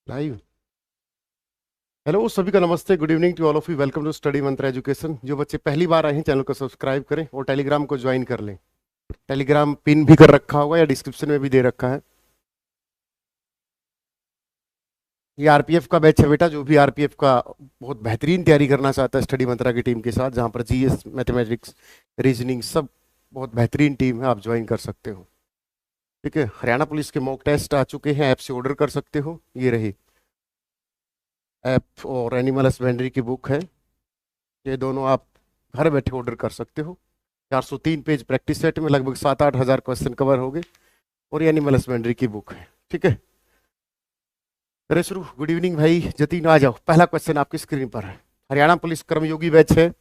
Live. Hello सभी का नमस्ते, good evening to all of you. Welcome to study Mantra education. जो बच्चे पहली बार आए हैं चैनल को सब्सक्राइब करें और टेलीग्राम को ज्वाइन कर लें। टेलीग्राम पिन भी कर रखा होगा या डिस्क्रिप्शन में भी दे रखा है। ये आरपीएफ का बैच है बेटा। जो भी आरपीएफ का बहुत बेहतरीन तैयारी करना चाहता है स्टडी मंत्रा की टीम के साथ, जहां पर जीएस, मैथमेटिक्स, रीजनिंग सब बहुत बेहतरीन टीम है, आप ज्वाइन कर सकते हो। ठीक है। हरियाणा पुलिस के मॉक टेस्ट आ चुके हैं, ऐप से ऑर्डर कर सकते हो। ये रही ऐप और एनिमल हस्बेंड्री की बुक है। ये दोनों आप घर बैठे ऑर्डर कर सकते हो। 403 पेज प्रैक्टिस सेट में लगभग 7-8 हज़ार क्वेश्चन कवर हो गए। और ये एनिमल हस्बेंड्री की बुक है। ठीक है, करें शुरू। गुड इवनिंग भाई जतीन, आ जाओ। पहला क्वेश्चन आपकी स्क्रीन पर है। हरियाणा पुलिस कर्मयोगी बैच है,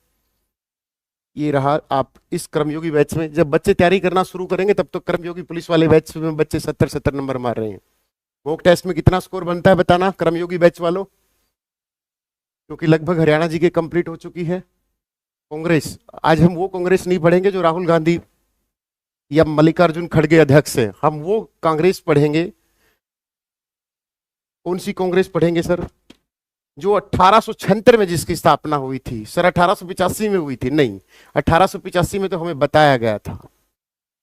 ये रहा। आप इस कर्मयोगी बैच में जब बच्चे तैयारी करना शुरू करेंगे तब तो कर्मयोगी पुलिस वाले बैच में बच्चे 70-70 नंबर मार रहे हैं। मॉक टेस्ट में कितना स्कोर बनता है बताना कर्मयोगी बैच वालों, क्योंकि लगभग हरियाणा जी के कंप्लीट हो चुकी है। कांग्रेस, आज हम वो कांग्रेस नहीं पढ़ेंगे जो राहुल गांधी या मल्लिकार्जुन खड़गे अध्यक्ष है। हम वो कांग्रेस पढ़ेंगे। कौन सी कांग्रेस पढ़ेंगे सर? जो 1876 में जिसकी स्थापना हुई थी। सर 1885 में हुई थी? नहीं, 1885 में तो हमें बताया गया था।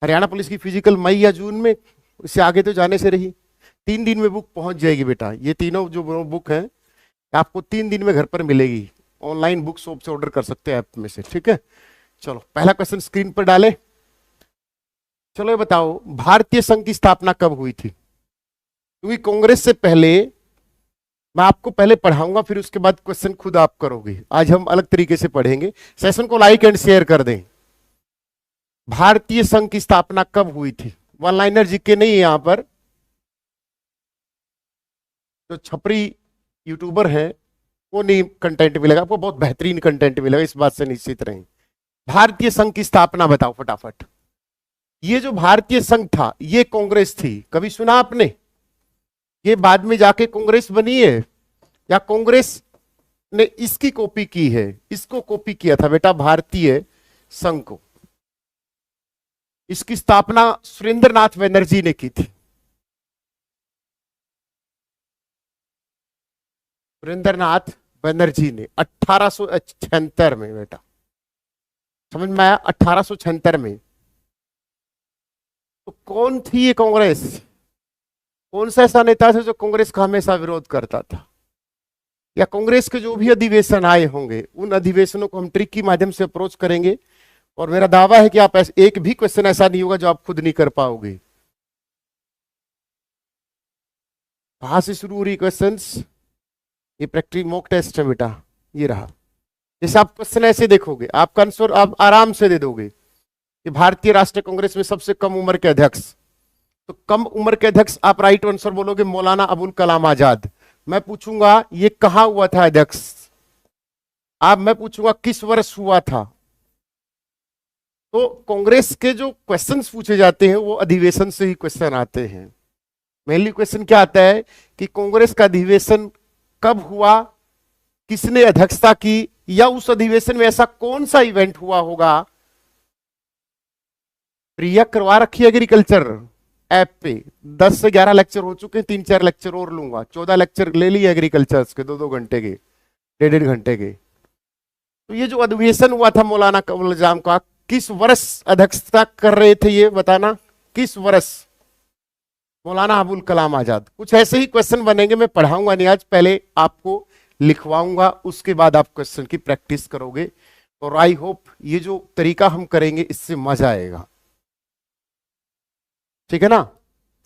हरियाणा पुलिस की फिजिकल मई या जून में, इससे आगे तो जाने से रही। 3 दिन में बुक पहुंच जाएगी बेटा। ये तीनों जो बुक है आपको 3 दिन में घर पर मिलेगी। ऑनलाइन बुक शॉप से ऑर्डर कर सकते हैं ऐप में से। ठीक है, चलो पहला क्वेश्चन स्क्रीन पर डाले। चलो ये बताओ, भारतीय संघ की स्थापना कब हुई थी? क्योंकि कांग्रेस से पहले मैं आपको पहले पढ़ाऊंगा, फिर उसके बाद क्वेश्चन खुद आप करोगे। आज हम अलग तरीके से पढ़ेंगे। सेशन को लाइक एंड शेयर कर दें। भारतीय संघ की स्थापना कब हुई थी? वन लाइनर जीके नहीं है यहां पर। जो छपरी यूट्यूबर है वो नहीं कंटेंट मिलेगा आपको, बहुत बेहतरीन कंटेंट मिलेगा, इस बात से निश्चित रहें। भारतीय संघ की स्थापना बताओ फटाफट। ये जो भारतीय संघ था ये कांग्रेस थी, कभी सुना आपने? ये बाद में जाके कांग्रेस बनी है या कांग्रेस ने इसकी कॉपी की है? इसको कॉपी किया था बेटा भारतीय संघ को। इसकी स्थापना सुरेंद्रनाथ बनर्जी ने की थी। सुरेंद्रनाथ बनर्जी ने 1876 में बेटा, समझ में आया? 1876 में। तो कौन थी ये कांग्रेस? कौन सा ऐसा नेता था जो कांग्रेस का हमेशा विरोध करता था? या कांग्रेस के जो भी अधिवेशन आए होंगे उन अधिवेशनों को हम ट्रिक के माध्यम से अप्रोच करेंगे। और मेरा दावा है कि आप एक भी क्वेश्चन ऐसा नहीं होगा जो आप खुद नहीं कर पाओगे। कहां से शुरू हो रही क्वेश्चंस? ये प्रैक्टिस मॉक टेस्ट है बेटा, ये रहा। जैसे आप क्वेश्चन ऐसे देखोगे आपका आंसर आप आराम से दे दोगे कि भारतीय राष्ट्रीय कांग्रेस में सबसे कम उम्र के अध्यक्ष। तो कम उम्र के अध्यक्ष आप राइट आंसर बोलोगे मौलाना अबुल कलाम आजाद। मैं पूछूंगा ये कहां हुआ था अध्यक्ष, आप मैं पूछूंगा किस वर्ष हुआ था। तो कांग्रेस के जो क्वेश्चंस पूछे जाते हैं वो अधिवेशन से ही क्वेश्चन आते हैं। मेनली क्वेश्चन क्या आता है कि कांग्रेस का अधिवेशन कब हुआ, किसने अध्यक्षता की, या उस अधिवेशन में ऐसा कौन सा इवेंट हुआ होगा। प्रिया करवा रखी एग्रीकल्चर ऐप पे 10 से 11 लेक्चर हो चुके हैं, 3-4 लेक्चर और लूंगा। 14 लेक्चर ले लिए एग्रीकल्चर के, 2-2 घंटे के, 1.5 घंटे के। तो ये जो अधिवेशन हुआ था मौलाना कबुल निजाम का, किस वर्ष अध्यक्षता कर रहे थे ये बताना, किस वर्ष? मौलाना अबुल कलाम आजाद। कुछ ऐसे ही क्वेश्चन बनेंगे, मैं पढ़ाऊंगा नहीं आज, पहले आपको लिखवाऊंगा, उसके बाद आप क्वेश्चन की प्रैक्टिस करोगे। और आई होप ये जो तरीका हम करेंगे इससे मजा आएगा। ठीक है ना,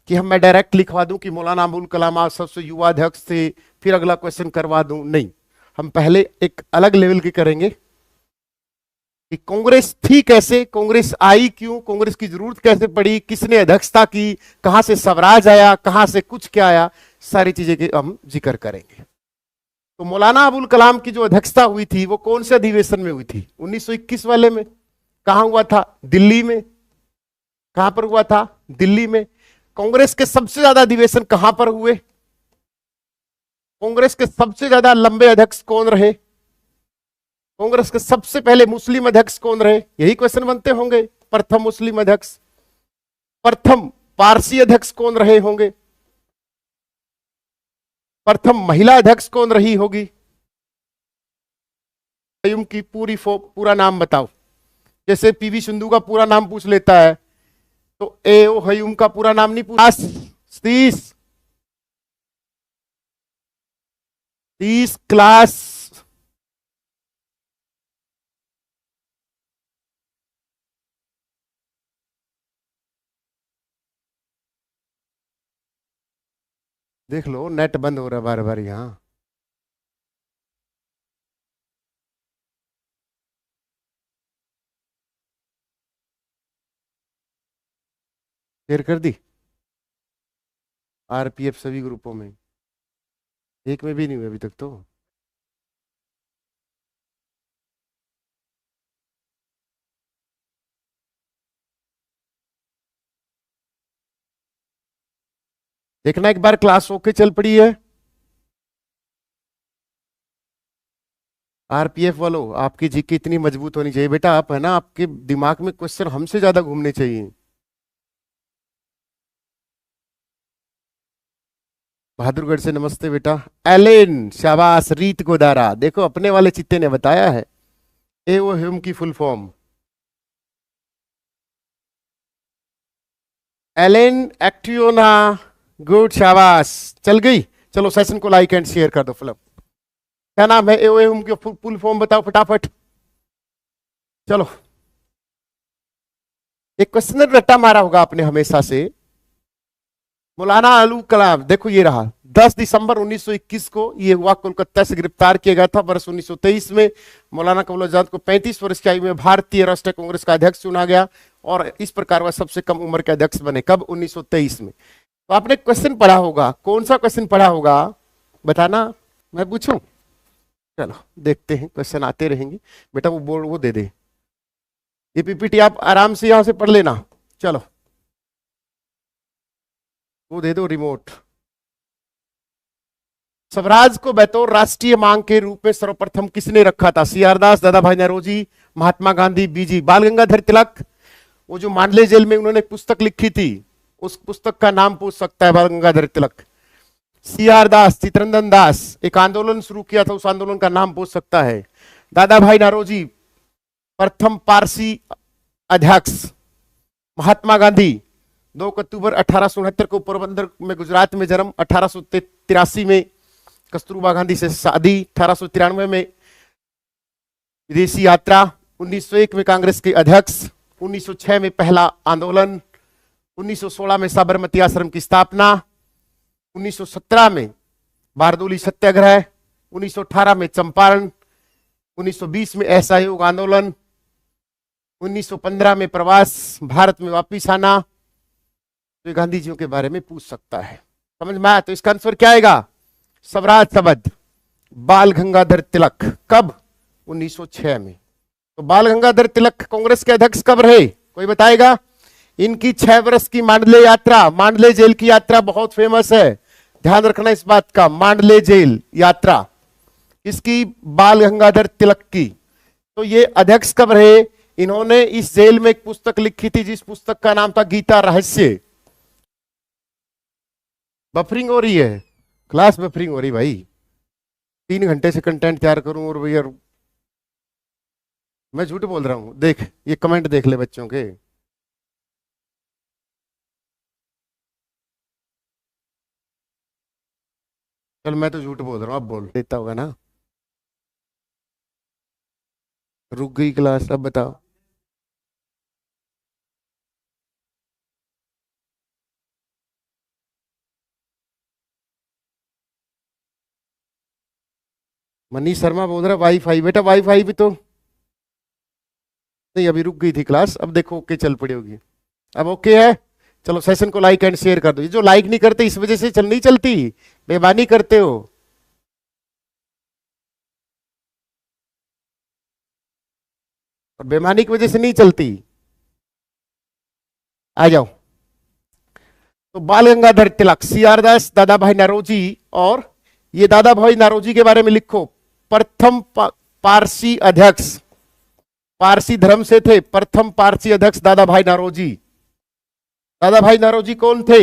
कि मैं डायरेक्ट लिखवा दूं कि मौलाना अबुल कलाम आजाद सबसे युवा अध्यक्ष थे, फिर अगला क्वेश्चन करवा दूं। नहीं, हम पहले एक अलग लेवल की करेंगे कि कांग्रेस थी कैसे, कांग्रेस आई क्यों, कांग्रेस की जरूरत कैसे पड़ी, किसने अध्यक्षता की, कहां से स्वराज आया, कहां से कुछ क्या आया, सारी चीजें की हम जिक्र करेंगे। तो मौलाना अबुल कलाम की जो अध्यक्षता हुई थी वो कौन से अधिवेशन में हुई थी? 1921 वाले में। कहां हुआ था? दिल्ली में। कहां पर हुआ था? दिल्ली में। कांग्रेस के सबसे ज्यादा अधिवेशन कहां पर हुए? कांग्रेस के सबसे ज्यादा लंबे अध्यक्ष कौन रहे? कांग्रेस के सबसे पहले मुस्लिम अध्यक्ष कौन रहे? यही क्वेश्चन बनते होंगे। प्रथम मुस्लिम अध्यक्ष। प्रथम पारसी अध्यक्ष कौन रहे होंगे? प्रथम महिला अध्यक्ष कौन रही होगी? हयूम की पूरा नाम बताओ। जैसे पीवी सिंधु का पूरा नाम पूछ लेता है तो एओ हयूम का पूरा नाम नहीं पूछा। 30 क्लास। देख लो नेट बंद हो रहा है बार बार यहां। शेयर कर दी आरपीएफ सभी ग्रुपों में, एक में भी नहीं हुई अभी तक तो। देखना एक बार क्लास ओके चल पड़ी है। आरपीएफ वालों, आपकी जीके इतनी मजबूत होनी चाहिए बेटा। आप है ना, आपके दिमाग में क्वेश्चन हमसे ज्यादा घूमने चाहिए। बहादुरगढ़ से नमस्ते बेटा। एलेन, शाबाश। रीत गोदारा, देखो अपने वाले चित्ते ने बताया है। एओ ह्यूम की फुल फॉर्म एलेन एक्टियोना। गुड, शाबाश। चल गई। चलो सेशन को लाइक एंड शेयर कर दो। फिलअप क्या नाम है? एओ ह्यूम की फुल फॉर्म बताओ फटाफट। चलो, एक क्वेश्चन रट्टा मारा होगा आपने हमेशा से। मौलाना अबुल कलाम, देखो ये रहा। 10 दिसंबर 1921 को ये हुआ, कोलकाता से गिरफ्तार किया गया था। वर्ष 1923 में मौलाना कमरुल आजाद को 35 वर्ष की आयु में भारतीय राष्ट्रीय कांग्रेस का अध्यक्ष चुना गया और इस प्रकार वह सबसे कम उम्र के अध्यक्ष बने। कब? 1923 में। तो आपने क्वेश्चन पढ़ा होगा, कौन सा क्वेश्चन पढ़ा होगा बताना, मैं पूछूं? चलो देखते हैं, क्वेश्चन आते रहेंगे बेटा। वो बोर्ड वो दे दे, ये पीपीटी आप आराम से यहां से पढ़ लेना। चलो वो दे दो रिमोट। स्वराज को बतौर राष्ट्रीय मांग के रूप में सर्वप्रथम किसने रखा था? सीआर दास, दादा भाई नौरोजी, महात्मा गांधी, बीजी बाल गंगाधर तिलक। वो जो मांडले जेल में उन्होंने पुस्तक लिखी थी, उस पुस्तक का नाम पूछ सकता है बाल गंगाधर तिलक। सीआर दास, चित्रंजन दास, एक आंदोलन शुरू किया था, उस आंदोलन का नाम पूछ सकता है। दादा भाई नौरोजी, प्रथम पारसी अध्यक्ष। महात्मा गांधी, 2 अक्टूबर 1869 को पोरबंदर में गुजरात में जन्म। 1883 में कस्तूरबा गांधी से शादी। 1893 में विदेशी यात्रा। 1901 में कांग्रेस के अध्यक्ष। 1906 में पहला आंदोलन। 1916 में साबरमती आश्रम की स्थापना। 1917 में बारदोली सत्याग्रह। 1918 में चंपारण। 1920 में असहयोग आंदोलन। 1915 में प्रवास, भारत में वापिस आना। तो गांधी जी के बारे में पूछ सकता है। समझ में आया? तो इसका आंसर क्या आएगा? स्वराज शब्द। बाल गंगाधर तिलक। कब? 1906 में। तो बाल गंगाधर तिलक कांग्रेस के अध्यक्ष कब रहे, कोई बताएगा? इनकी 6 वर्ष की मांडले यात्रा, मांडले जेल की यात्रा बहुत फेमस है, ध्यान रखना इस बात का। मांडले जेल यात्रा इसकी, बाल गंगाधर तिलक की। तो ये अध्यक्ष कब रहे? इन्होंने इस जेल में एक पुस्तक लिखी थी, जिस पुस्तक का नाम था गीता रहस्य। बफरिंग हो रही है, क्लास बफरिंग हो रही भाई। 3 घंटे से कंटेंट तैयार करूं और भैया मैं झूठ बोल रहा हूं। देख ये कमेंट देख ले बच्चों के। चल मैं तो झूठ बोल रहा हूं, अब बोल देता होगा ना। रुक गई क्लास, अब बताओ। मनीष शर्मा बोल रहा वाईफाई। बेटा वाईफाई भी तो नहीं, अभी रुक गई थी क्लास, अब देखो ओके चल पड़ी होगी। अब ओके है। चलो सेशन को लाइक एंड शेयर कर दो। ये जो लाइक नहीं करते इस वजह से चल नहीं चलती, बेईमानी करते हो। और बेईमानी की वजह से नहीं चलती। आ जाओ। तो बाल गंगाधर तिलक, सीआर दास, दादा भाई नौरोजी। और ये दादा भाई नौरोजी के बारे में लिखो। प्रथम पारसी अध्यक्ष, पारसी धर्म से थे। प्रथम पारसी अध्यक्ष दादा भाई नौरोजी। दादा भाई नौरोजी कौन थे?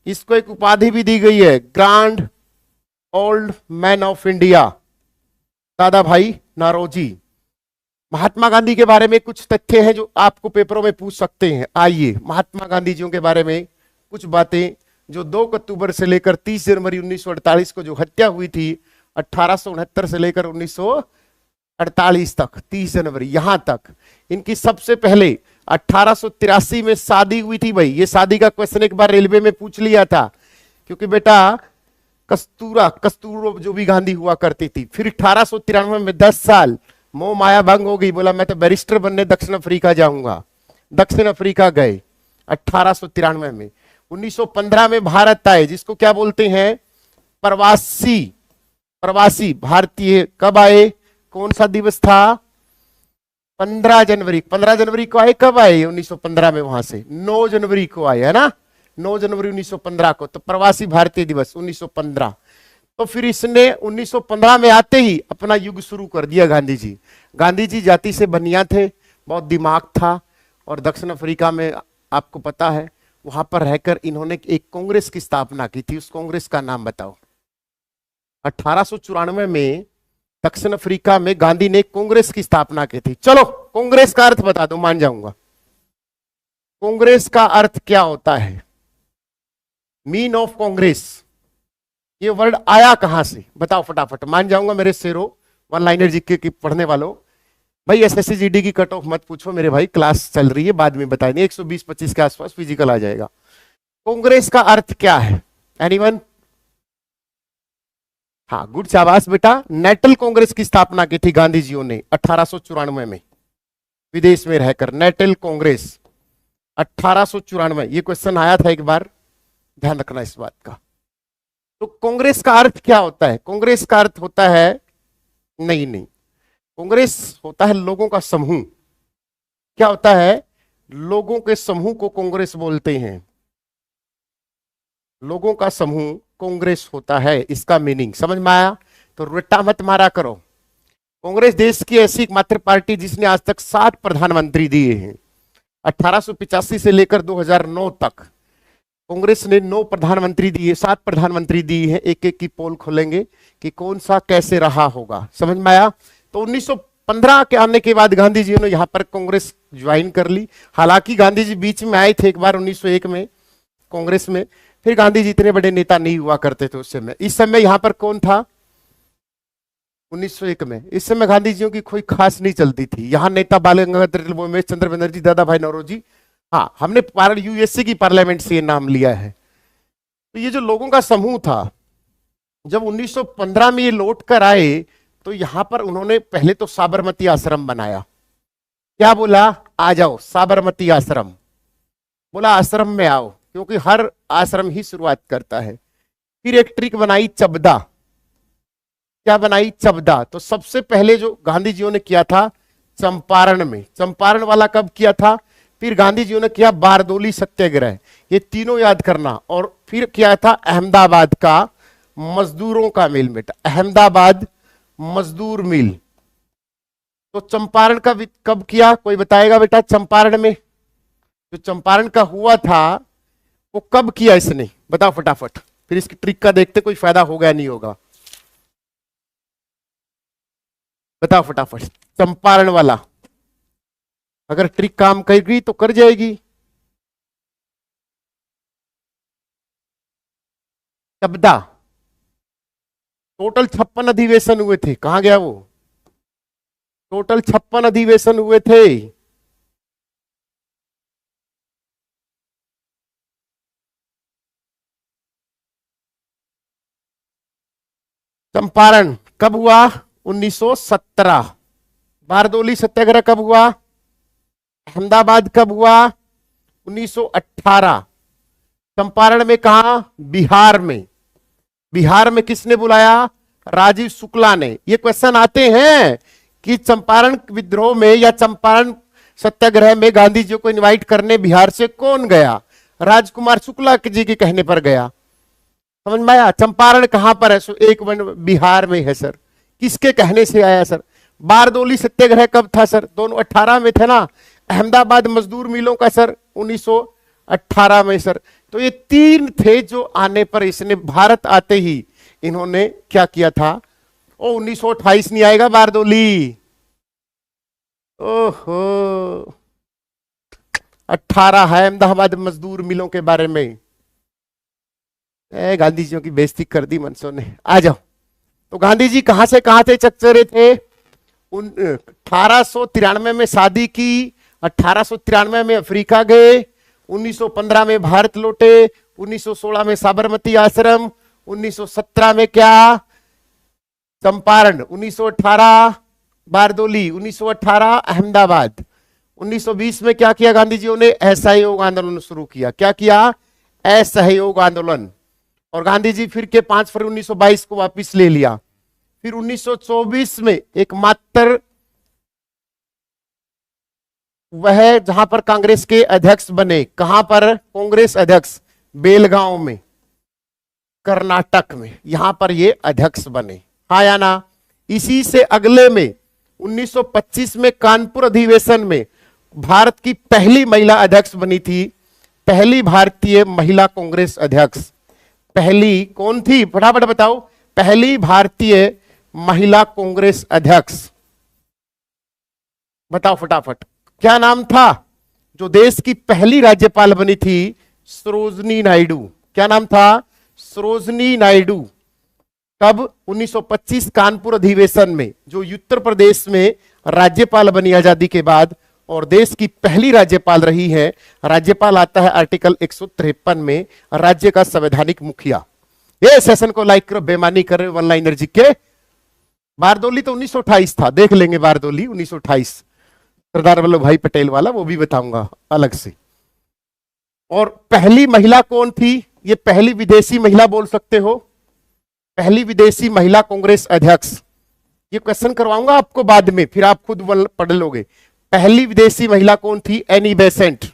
इसको एक उपाधि भी दी गई है, grand old man of India दादा भाई नौरोजी। महात्मा गांधी के बारे में कुछ तथ्य हैं जो आपको पेपरों में पूछ सकते हैं। आइए महात्मा गांधी जी के बारे में कुछ बातें, जो 2 अक्टूबर से लेकर 30 जनवरी 1948 को जो हत्या हुई थी, 1869 से लेकर 1948 तक 30 जनवरी यहां तक, इनकी सबसे पहले 1883 में शादी हुई थी। भाई ये शादी का क्वेश्चन एक बार रेलवे में पूछ लिया था, क्योंकि बेटा कस्तूरा जो भी गांधी हुआ करती थी। फिर 1893 में 10 साल मोह माया भंग हो गई, बोला मैं तो बैरिस्टर बनने दक्षिण अफ्रीका जाऊंगा, दक्षिण अफ्रीका गए 1893 में। 1915 में भारत आए, जिसको क्या बोलते हैं प्रवासी भारतीय। कब आए, कौन सा दिवस था, 15 जनवरी को आए। कब आए 1915 में, वहां से 9 जनवरी को आए, है ना, 9 जनवरी 1915 को, तो प्रवासी भारतीय दिवस 1915। तो फिर इसने 1915 में आते ही अपना युग शुरू कर दिया गांधी जी। गांधी जी जाति से बनिया थे, बहुत दिमाग था, और दक्षिण अफ्रीका में आपको पता है वहां पर रहकर इन्होंने एक कांग्रेस की स्थापना की थी। उस कांग्रेस का नाम बताओ। 1894 में दक्षिण अफ्रीका में गांधी ने कांग्रेस की स्थापना की थी। चलो कांग्रेस का अर्थ बता दो, मान जाऊंगा। कांग्रेस का अर्थ क्या होता है, मीन ऑफ कांग्रेस, ये वर्ड आया कहां से बताओ फटाफट, मान जाऊंगा मेरे शेरों, वन लाइनर जीके की पढ़ने वालों। भाई एसएससी जीडी की कट ऑफ मत पूछो मेरे भाई, क्लास चल रही है, बाद में बताएंगे। 120-25 के आसपास फिजिकल आ जाएगा। कांग्रेस का अर्थ क्या है, एनीवन? हाँ गुड, शाबाश बेटा। नेशनल कांग्रेस की स्थापना की थी गांधी जी ने 1894 में, विदेश में रहकर। नेशनल कांग्रेस 1894, ये क्वेश्चन आया था एक बार, ध्यान रखना इस बात का। तो कांग्रेस का अर्थ क्या होता है, कांग्रेस का अर्थ होता है, नहीं, कांग्रेस होता है लोगों का समूह। क्या होता है, लोगों के समूह को कांग्रेस बोलते हैं। लोगों का समूह कांग्रेस होता है, इसका मीनिंग समझ में आया? तो रट्टा मत मारा करो। कांग्रेस देश की ऐसी एकमात्र पार्टी जिसने आज तक 7 प्रधानमंत्री दिए हैं। 1885 से लेकर 2009 तक कांग्रेस ने 9 प्रधानमंत्री दिए, 7 प्रधानमंत्री दिए हैं। एक एक की पोल खोलेंगे कि कौन सा कैसे रहा होगा, समझ में आया? तो 1915 के आने के बाद गांधी जी ने यहां पर कांग्रेस ज्वाइन कर ली। हालांकि गांधी जी बीच में आए थे एक बार 1901 में कांग्रेस में, फिर गांधी जी इतने बड़े नेता नहीं हुआ करते थे उस समय। इस समय यहां पर कौन था 1901 में? इस समय गांधी जी की कोई खास नहीं चलती थी। यहां नेता बाल गंगाधर तिलक, उमेश चंद्र बनर्जी, दादा भाई नौरोजी। हाँ, हमने यूएसए की पार्लियामेंट से ये नाम लिया है। तो ये जो लोगों का समूह था, जब 1915 में ये लौट कर आए तो यहां पर उन्होंने पहले तो साबरमती आश्रम बनाया। क्या बोला, आ जाओ साबरमती आश्रम, बोला आश्रम में आओ, क्योंकि हर आश्रम ही शुरुआत करता है। फिर एक ट्रिक बनाई, चबदा। क्या बनाई, चबदा। तो सबसे पहले जो गांधी जी ने किया था चंपारण में, चंपारण वाला कब किया था? फिर गांधी जी ने किया बारदोली सत्याग्रह, ये तीनों याद करना। और फिर किया था अहमदाबाद का मजदूरों का मिल, बेटा अहमदाबाद मजदूर मिल। तो चंपारण का कब किया, कोई बताएगा बेटा? चंपारण में जो चंपारण का हुआ था वो कब किया इसने, बताओ फटाफट। फिर इसकी ट्रिक का देखते कोई फायदा होगा नहीं होगा, बताओ फटाफट। चंपारण वाला अगर ट्रिक काम करेगी तो कर जाएगी। शब्दा, टोटल 56 अधिवेशन हुए थे, कहां गया वो? टोटल 56 अधिवेशन हुए थे। चंपारण कब हुआ? 1917। बारदोली सत्याग्रह कब हुआ? अहमदाबाद कब हुआ? 1918। चंपारण में कहा? बिहार में। बिहार में किसने बुलाया? राजीव शुक्ला ने। ये क्वेश्चन आते हैं कि चंपारण विद्रोह में या चंपारण सत्याग्रह में गांधी जी को इनवाइट करने बिहार से कौन गया? राजकुमार शुक्ला जी के कहने पर गया। समझ में आया? चंपारण कहां पर है? एक बिहार में है सर। किसके कहने से आया सर? बारदोली सत्याग्रह कब था सर? दोनों 18 में थे ना। अहमदाबाद मजदूर मिलों का सर 1918 में सर। तो ये 3 थे जो आने पर इसने भारत आते ही इन्होंने क्या किया था? ओ 1928 नहीं आएगा बारदोली, ओहो 18 है अहमदाबाद मजदूर मिलों के बारे में। गांधी जी की बेइज्जती कर दी मनसो ने। आ जाओ, तो गांधी जी कहां से कहां थे चकचरे थे? 1893 में शादी की, 1893 में अफ्रीका गए, 1915 में भारत लौटे, 1916 में साबरमती आश्रम, 1917 में क्या चंपारण, 1918 बारदोली, 1918 अहमदाबाद, 1920 में क्या किया गांधी जी ने? असहयोग आंदोलन शुरू किया। क्या किया? असहयोग आंदोलन। और गांधी जी फिर के 5 फरवरी 1922 को वापस ले लिया। फिर 1924 में एकमात्र वह जहां पर कांग्रेस के अध्यक्ष बने। कहां पर? कांग्रेस अध्यक्ष बेलगांव में, कर्नाटक में, यहां पर ये अध्यक्ष बने। हाँ या ना? इसी से अगले में 1925 में कानपुर अधिवेशन में भारत की पहली महिला अध्यक्ष बनी थी, पहली भारतीय महिला कांग्रेस अध्यक्ष। पहली कौन थी? फटाफट बताओ। पहली भारतीय महिला कांग्रेस अध्यक्ष बताओ फटाफट, क्या नाम था? जो देश की पहली राज्यपाल बनी थी, सरोजनी नायडू। क्या नाम था? सरोजनी नायडू। कब? 1925 कानपुर अधिवेशन में, जो उत्तर प्रदेश में राज्यपाल बनी आजादी के बाद और देश की पहली राज्यपाल रही है। राज्यपाल आता है आर्टिकल 153 में, राज्य का संवैधानिक मुखिया। ये सेशन को लाइक करो, बेमानी कर रहे वन लाइनर जी के। बारदोली तो 1928 था, देख लेंगे बारदोली 1928, सरदार वल्लभ भाई पटेल वाला, वो भी बताऊंगा अलग से। और पहली महिला कौन थी? ये पहली विदेशी महिला बोल सकते हो, पहली विदेशी महिला कांग्रेस अध्यक्ष। ये क्वेश्चन करवाऊंगा आपको बाद में, फिर आप खुद पढ़ लोगे। पहली विदेशी महिला कौन थी? Annie Besant.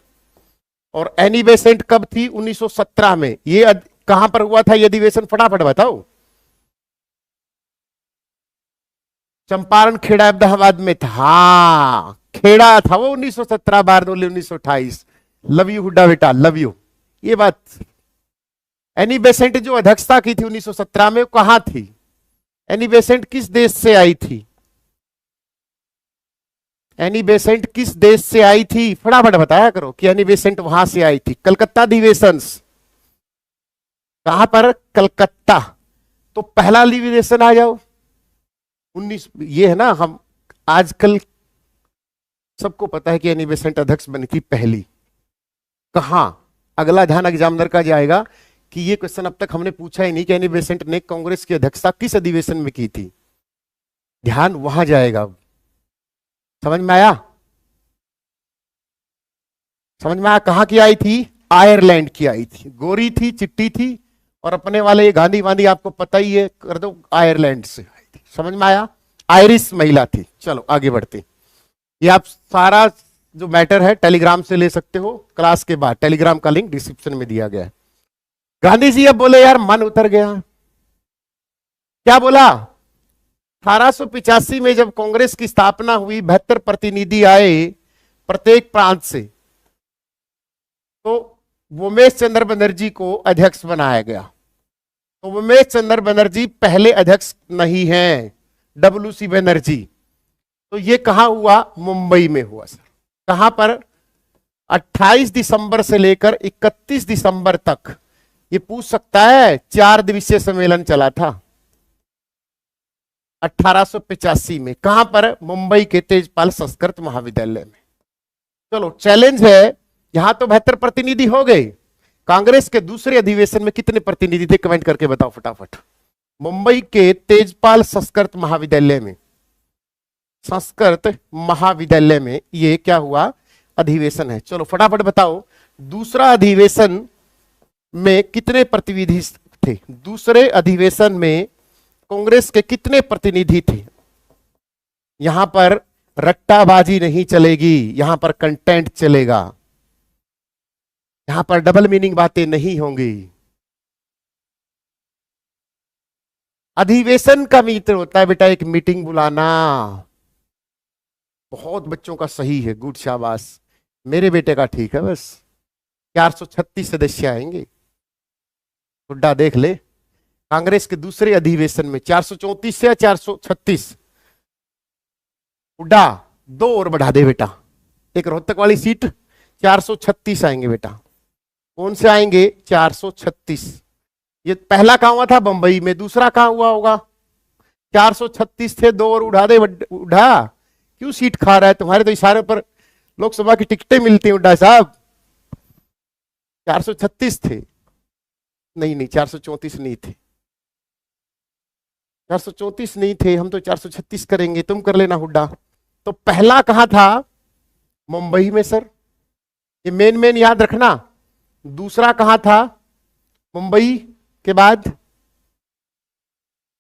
और एनी बेसेंट कब थी? 1917 में। ये कहां पर हुआ था ये अधिवेशन? फटाफट बताओ। चंपारण, खेड़ा, अहमदाबाद में था। हाँ, खेड़ा था वो 1917, बारदोली 1928। लव यू हुड्डा बेटा, लव यू। ये बात, एनी बेसेंट जो अध्यक्षता की थी 1917 में, कहां थी? एनी बेसेंट किस देश से आई थी? एनी बेसेंट किस देश से आई थी? फटाफट बताया करो कि एनी बेसेंट वहां से आई थी। कलकत्ता अधिवेशन। कहां पर? कलकत्ता। तो पहला अधिवेशन आ जाओ 19, ये है ना, हम आजकल सबको पता है कि एनी बेसेंट अध्यक्ष बनी थी पहली। कहां? अगला ध्यान एग्जामिनर का जाएगा कि ये क्वेश्चन अब तक हमने पूछा ही नहीं कि एनी बेसेंट ने कांग्रेस की अध्यक्षता किस अधिवेशन में की थी। ध्यान वहां जाएगा। समझ में आया? समझ में आया? कहां की आई थी? आयरलैंड की आई थी। गोरी थी, चिट्टी थी, और अपने वाले ये गांधी वांधी आपको पता ही है, कर दो, आयरलैंड से आई थी। समझ में आया? आयरिश महिला थी। चलो आगे बढ़ते। ये आप सारा जो मैटर है टेलीग्राम से ले सकते हो, क्लास के बाद टेलीग्राम का लिंक डिस्क्रिप्शन में दिया गया है। गांधी जी अब बोले यार मन उतर गया। क्या बोला? 1885 में जब कांग्रेस की स्थापना हुई, 72 प्रतिनिधि आए प्रत्येक प्रांत से, तो उमेश चंद्र बनर्जी को अध्यक्ष बनाया गया। तो उमेश चंद्र बनर्जी पहले अध्यक्ष नहीं हैं, डब्ल्यूसी बनर्जी। तो ये कहां हुआ? मुंबई में हुआ सर। कहां पर? 28 दिसंबर से लेकर 31 दिसंबर तक। ये पूछ सकता है, 4 दिवसीय सम्मेलन चला था 1885 में। कहां पर? मुंबई के तेजपाल संस्कृत महाविद्यालय में। चलो चैलेंज है, यहां तो 72 प्रतिनिधि हो गए। कांग्रेस के दूसरे अधिवेशन में कितने प्रतिनिधि थे? कमेंट करके बताओ फटाफट। मुंबई के तेजपाल संस्कृत महाविद्यालय में, संस्कृत महाविद्यालय में ये क्या हुआ? अधिवेशन है। चलो फटाफट बताओ, दूसरा अधिवेशन में कितने प्रतिनिधि थे? दूसरे अधिवेशन में कांग्रेस के कितने प्रतिनिधि थे? यहां पर रट्टाबाजी नहीं चलेगी, यहां पर कंटेंट चलेगा, यहां पर डबल मीनिंग बातें नहीं होंगी। अधिवेशन का मित्र होता है बेटा एक मीटिंग बुलाना। बहुत बच्चों का सही है, गुड शाबाश। मेरे बेटे का ठीक है, बस 436 सदस्य आएंगे। गुड्डा देख ले। कांग्रेस के दूसरे अधिवेशन में 434 से या 436 उड़ा, 2 और बढ़ा दे बेटा, एक रोहतक वाली सीट 436 आएंगे बेटा। कौन से आएंगे? 436। ये पहला कहां हुआ था? बंबई में। दूसरा कहां हुआ होगा? 436 थे, 2 और उड़ा दे। उड़ा क्यों सीट खा रहा है? तुम्हारे तो इशारे पर लोकसभा की टिकटें मिलती हैं उड्डा साहब। 436 थे। नहीं नहीं, 434 नहीं थे, 434 नहीं थे, हम तो 436 करेंगे, तुम कर लेना हुड्डा। तो पहला कहां था? मुंबई में सर, ये मेन याद रखना। दूसरा कहां था? मुंबई के बाद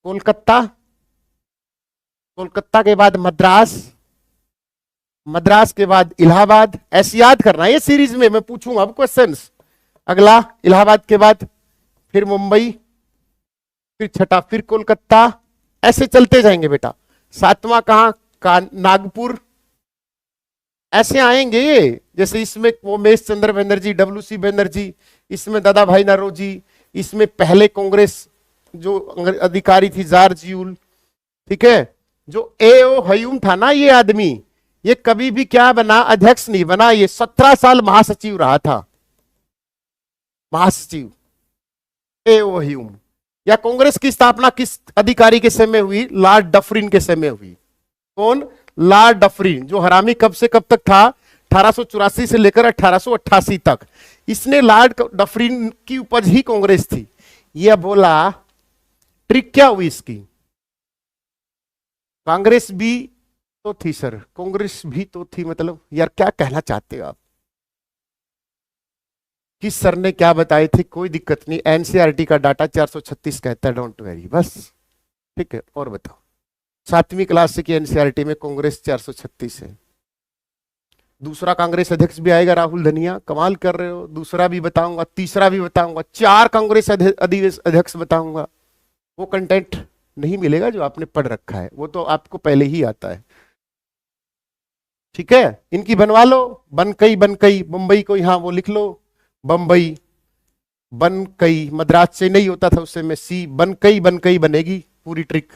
कोलकाता, कोलकाता के बाद मद्रास, मद्रास के बाद इलाहाबाद। ऐसे याद करना, ये सीरीज में मैं पूछूंगा अब क्वेश्चंस। अगला इलाहाबाद के बाद फिर मुंबई, फिर छठा फिर कोलकाता, ऐसे चलते जाएंगे बेटा। सातवां कहां? नागपुर। ऐसे आएंगे, जैसे इसमें उमेश चंद्र बनर्जी, WC बनर्जी, इसमें दादा भाई नौरोजी, इसमें पहले कांग्रेस जो अधिकारी थी जारजीउल, ठीक है। जो A.O. हयूम था ना, ये आदमी, ये कभी भी क्या बना? अध्यक्ष नहीं बना, ये 17 साल महासचिव रहा था, महासचिव A.O. हयूम। या कांग्रेस की स्थापना किस अधिकारी के समय हुई? लॉर्ड डफरिन के समय हुई। कौन? लॉर्ड डफरिन, जो हरामी कब से कब तक था? 1884 से लेकर 1888 तक। इसने लॉर्ड डफरिन की उपज ही कांग्रेस थी। यह बोला, ट्रिक क्या हुई इसकी? कांग्रेस भी तो थी सर, कांग्रेस भी तो थी, मतलब यार क्या कहना चाहते हो आप? किस सर ने क्या बताए थे? कोई दिक्कत नहीं, एनसीईआरटी का डाटा 436 कहता है, डोंट वेरी, बस ठीक है। और बताओ, 7वीं क्लास से की एनसीईआरटी में कांग्रेस 436 है। दूसरा कांग्रेस अध्यक्ष भी आएगा, राहुल धनिया, कमाल कर रहे हो। दूसरा भी बताऊंगा, तीसरा भी बताऊंगा, 4 कांग्रेस अध्यक्ष बताऊंगा। वो कंटेंट नहीं मिलेगा जो आपने पढ़ रखा है, वो तो आपको पहले ही आता है, ठीक है। इनकी बनवा लो, बनकई, मुंबई को यहां वो लिख लो, बंबई, बनकई, मद्रास से नहीं होता था उससे में सी, बनकई बनेगी पूरी ट्रिक।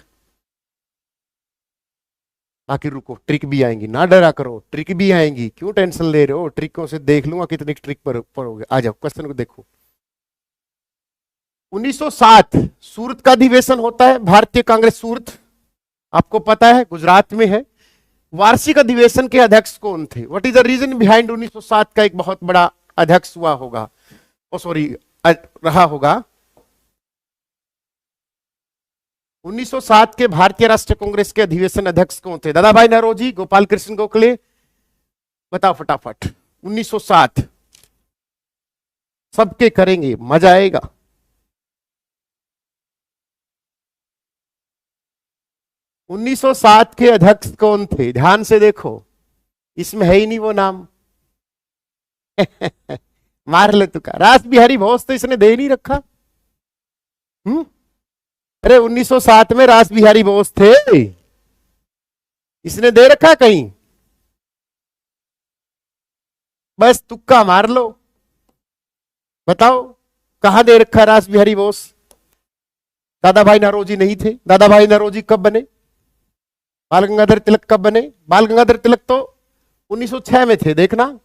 बाकी रुको, ट्रिक भी आएंगी, ना डरा करो, ट्रिक भी आएंगी, क्यों टेंशन ले रहे हो? ट्रिकों से देख लूंगा कितनी ट्रिक पर पढ़ोगे। आ जाओ क्वेश्चन को देखो। 1907 सूरत का अधिवेशन होता है, भारतीय कांग्रेस सूरत, आपको पता है गुजरात में है। वार्षिक अधिवेशन के अध्यक्ष कौन थे? What is the reason behind 1907 का एक बहुत बड़ा अध्यक्ष हुआ होगा, ओ सॉरी रहा होगा। 1907 के भारतीय राष्ट्रीय कांग्रेस के अधिवेशन अध्यक्ष कौन थे? दादा भाई नौरोजी, गोपाल कृष्ण गोखले, बताओ फटाफट। 1907 सबके करेंगे, मजा आएगा। उन्नीस सौ 7 के अध्यक्ष कौन थे? ध्यान से देखो, इसमें है ही नहीं वो नाम। मार ले तुका, रास बिहारी बोस तो इसने दे नहीं रखा। अरे 1907 में रास बिहारी बोस थे, इसने दे रखा कहीं? बस तुक्का मार लो, बताओ कहां दे रखा रास बिहारी बोस? दादा भाई नौरोजी नहीं थे। दादा भाई नौरोजी कब बने? बाल गंगाधर तिलक कब बने? बाल गंगाधर तिलक तो 1906 में थे, देखना।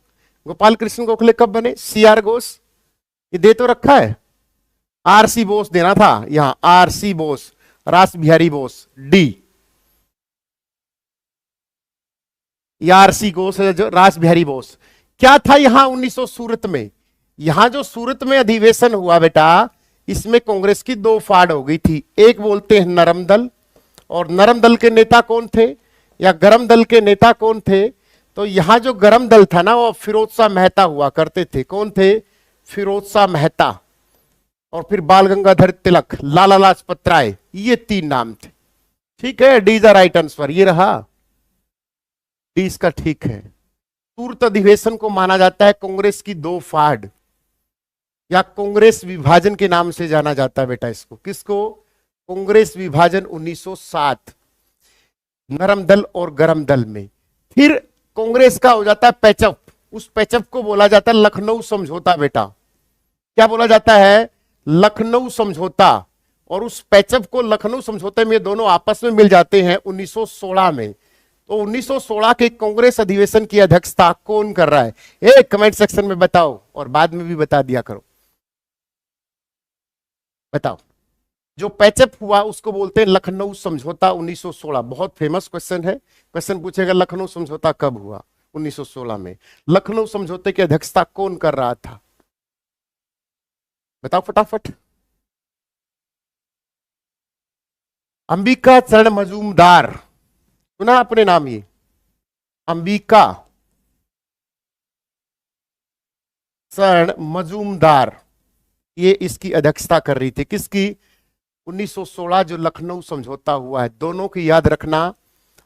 गोपाल कृष्ण गोखले कब बने? CR घोष, ये दे तो रखा है। RC बोस देना था यहां, RC बोस, रास बिहारी बोस, D। RC घोष है जो रास बिहारी बोस। क्या था यहां 1900 सूरत में? यहां जो सूरत में अधिवेशन हुआ बेटा, इसमें कांग्रेस की 2 फाड़ हो गई थी। एक बोलते हैं नरम दल, और नरम दल के नेता कौन थे या गरम दल के नेता कौन थे? तो यहां जो गरम दल था ना, वो फिरोज शाह मेहता हुआ करते थे। कौन थे? फिरोज शाह मेहता, और फिर बाल गंगाधर तिलक, लाला लाजपत राय, ये 3 नाम थे, ठीक है। D is the right answer, ये रहा डी, इसका ठीक है। सूरत अधिवेशन को माना जाता है कांग्रेस की 2 फाड़, या कांग्रेस विभाजन के नाम से जाना जाता है बेटा इसको। किसको? कांग्रेस विभाजन 1907, नरम दल और गरम दल में। फिर कांग्रेस का हो जाता है पैचअप, उस पैचअप को बोला जाता है लखनऊ समझौता बेटा। क्या बोला जाता है? लखनऊ समझौता। और उस पैचअप को लखनऊ समझौते में दोनों आपस में मिल जाते हैं 1916 में। तो 1916 के कांग्रेस अधिवेशन की अध्यक्षता कौन कर रहा है? एक कमेंट सेक्शन में बताओ, और बाद में भी बता दिया करो। बताओ। जो पैचअप हुआ उसको बोलते हैं लखनऊ समझौता 1916। बहुत फेमस क्वेश्चन है। क्वेश्चन पूछेगा लखनऊ समझौता कब हुआ? 1916 में। लखनऊ समझौते की अध्यक्षता कौन कर रहा था? बताओ फटाफट। अंबिका चरण मजूमदार, सुना अपने नाम? ये अंबिका चरण मजूमदार, ये इसकी अध्यक्षता कर रही थी। किसकी? 1916 जो लखनऊ समझौता हुआ है। दोनों की याद रखना,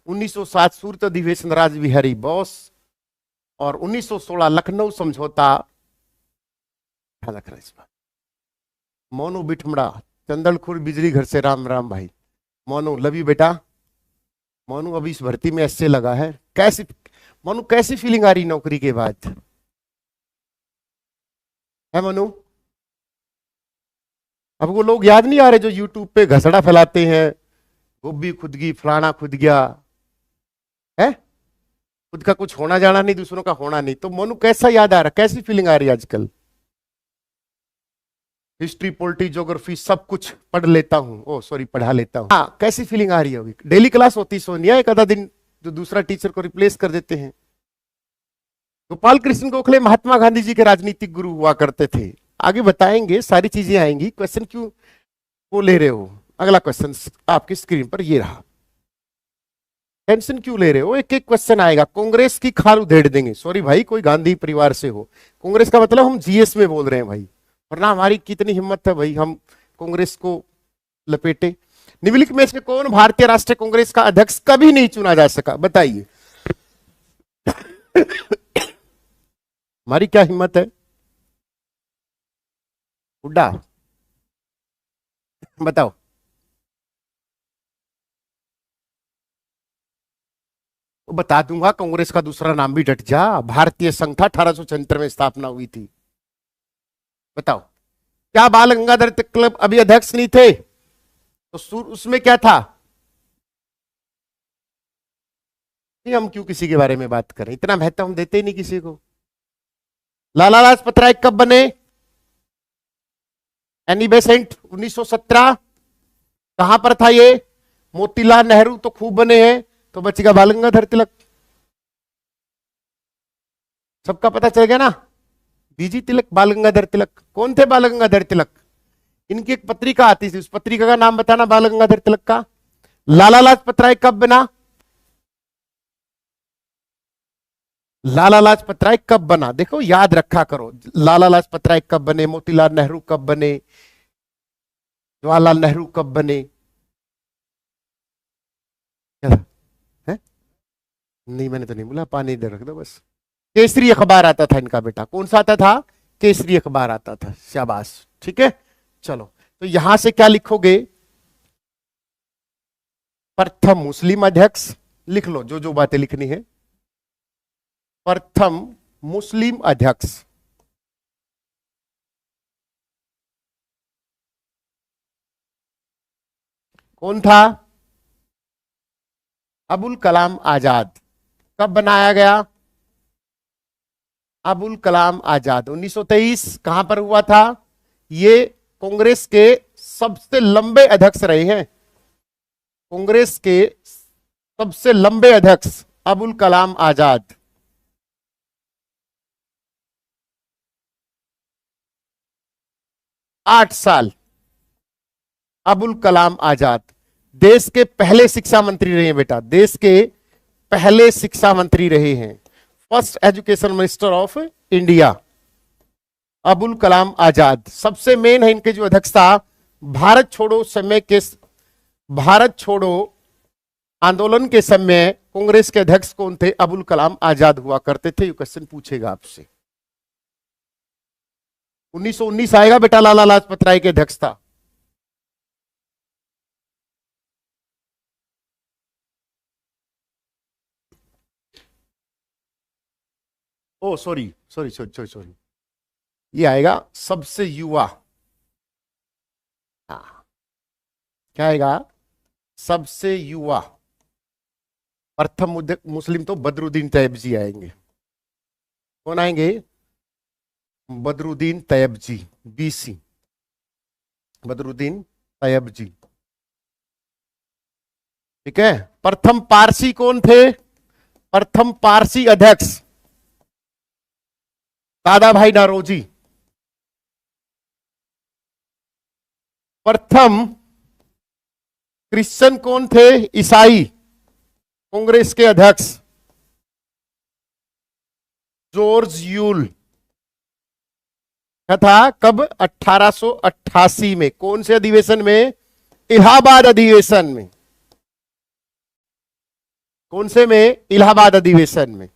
1907 सूरत अधिवेशन राजबिहारी बोस और 1916 लखनऊ समझौता। ध्यान रखना इस बात। मोनू बिठमड़ा, चंदलखुर बिजली घर से राम राम भाई। मोनू लवी बेटा। मोनू अभी इस भर्ती में ऐसे लगा है। कैसी मोनू, कैसी फीलिंग आ रही नौकरी के बाद है मोनू? अब वो लोग याद नहीं आ रहे जो यूट्यूब पे घसड़ा फैलाते हैं, गोभी खुद गई, फलाना खुद गया है, खुद का कुछ होना जाना नहीं, दूसरों का होना नहीं। तो मोनू कैसा याद आ रहा, कैसी फीलिंग आ रही है आजकल? हिस्ट्री, पॉलिटी, ज्योग्राफी सब कुछ पढ़ लेता हूँ, ओ सॉरी पढ़ा लेता हूँ। हाँ, कैसी फीलिंग आ रही है? अभी डेली क्लास होती सोनिया, एक आधा दिन जो दूसरा टीचर को रिप्लेस कर देते हैं। गोपाल कृष्ण गोखले महात्मा गांधी जी के राजनीतिक गुरु हुआ करते थे। आगे बताएंगे, सारी चीजें आएंगी। क्वेश्चन क्यों वो ले रहे हो? अगला क्वेश्चन आपकी स्क्रीन पर ये रहा। टेंशन क्यों ले रहे हो? एक एक क्वेश्चन आएगा। कांग्रेस की खाल उधेड़ देंगे। सॉरी भाई, कोई गांधी परिवार से हो। कांग्रेस का मतलब हम जीएस में बोल रहे हैं भाई, वरना हमारी कितनी हिम्मत है भाई हम कांग्रेस को लपेटे। निम्नलिखित में से कौन भारतीय राष्ट्रीय कांग्रेस का अध्यक्ष कभी नहीं चुना जा सका? बताइए। हमारी क्या हिम्मत है? हुड्डा बताओ। तो बता दूंगा, कांग्रेस का दूसरा नाम भी डट जा। भारतीय संघ था, 1876 में स्थापना हुई थी। बताओ। क्या बाल गंगाधर क्लब अभी अध्यक्ष नहीं थे? तो उसमें क्या था? नहीं, हम क्यों किसी के बारे में बात करें, इतना महत्व हम देते ही नहीं किसी को। लाला लाजपत राय कब बने? Annie Besant 1917। कहां पर था ये? मोतीलाल नेहरू तो खूब बने हैं, तो बचेगा बाल गंगाधर तिलक। सबका पता चल गया ना? बीजी तिलक, बाल गंगाधर तिलक। कौन थे बाल गंगाधर तिलक? इनकी एक पत्रिका आती थी, उस पत्रिका का नाम बताना बाल गंगाधर तिलक का। लाला लाजपत राय कब बना? लाला लाजपत राय कब बना? देखो याद रखा करो, लाला लाजपत राय कब बने, मोतीलाल नेहरू कब बने, जवाहरलाल नेहरू कब बने? क्या है? नहीं, मैंने तो नहीं बोला, पानी इधर रख दो बस। केसरी अखबार आता था इनका बेटा। कौन सा आता था? केसरी अखबार आता था। शाबाश, ठीक है। चलो, तो यहां से क्या लिखोगे? प्रथम मुस्लिम अध्यक्ष लिख लो, जो जो बातें लिखनी है। प्रथम मुस्लिम अध्यक्ष कौन था? अबुल कलाम आजाद। कब बनाया गया? अबुल कलाम आजाद 1923। कहां पर हुआ था? ये कांग्रेस के सबसे लंबे अध्यक्ष रहे हैं। कांग्रेस के सबसे लंबे अध्यक्ष अबुल कलाम आजाद। आठ साल अबुल कलाम आजाद देश के पहले शिक्षा मंत्री रहे हैं बेटा। देश के पहले शिक्षा मंत्री रहे हैं। First education minister of India Abul Kalam Azad. सबसे मेन है इनके जो अध्यक्षता, भारत छोड़ो समय के, भारत छोड़ो आंदोलन के समय कांग्रेस के अध्यक्ष कौन थे? अबुल कलाम आजाद हुआ करते थे। ये क्वेश्चन पूछेगा आपसे। 1919 आएगा बेटा लाला लाजपत राय की अध्यक्षता। Oh sorry sorry sorry sorry sorry, ये आएगा सबसे युवा। हाँ, क्या आएगा? सबसे युवा प्रथम मुस्लिम तो बदरुद्दीन तैयब जी आएंगे। कौन आएंगे? बदरुद्दीन तैयब जी, BC बदरुद्दीन तैयब जी। ठीक है। प्रथम पारसी कौन थे? प्रथम पारसी अध्यक्ष दादा भाई नारोजी। प्रथम क्रिश्चियन कौन थे? ईसाई कांग्रेस के अध्यक्ष जॉर्ज यूल। क्या था? कब? 1888 में। कौन से अधिवेशन में? इलाहाबाद अधिवेशन में। कौन से में? इलाहाबाद अधिवेशन में।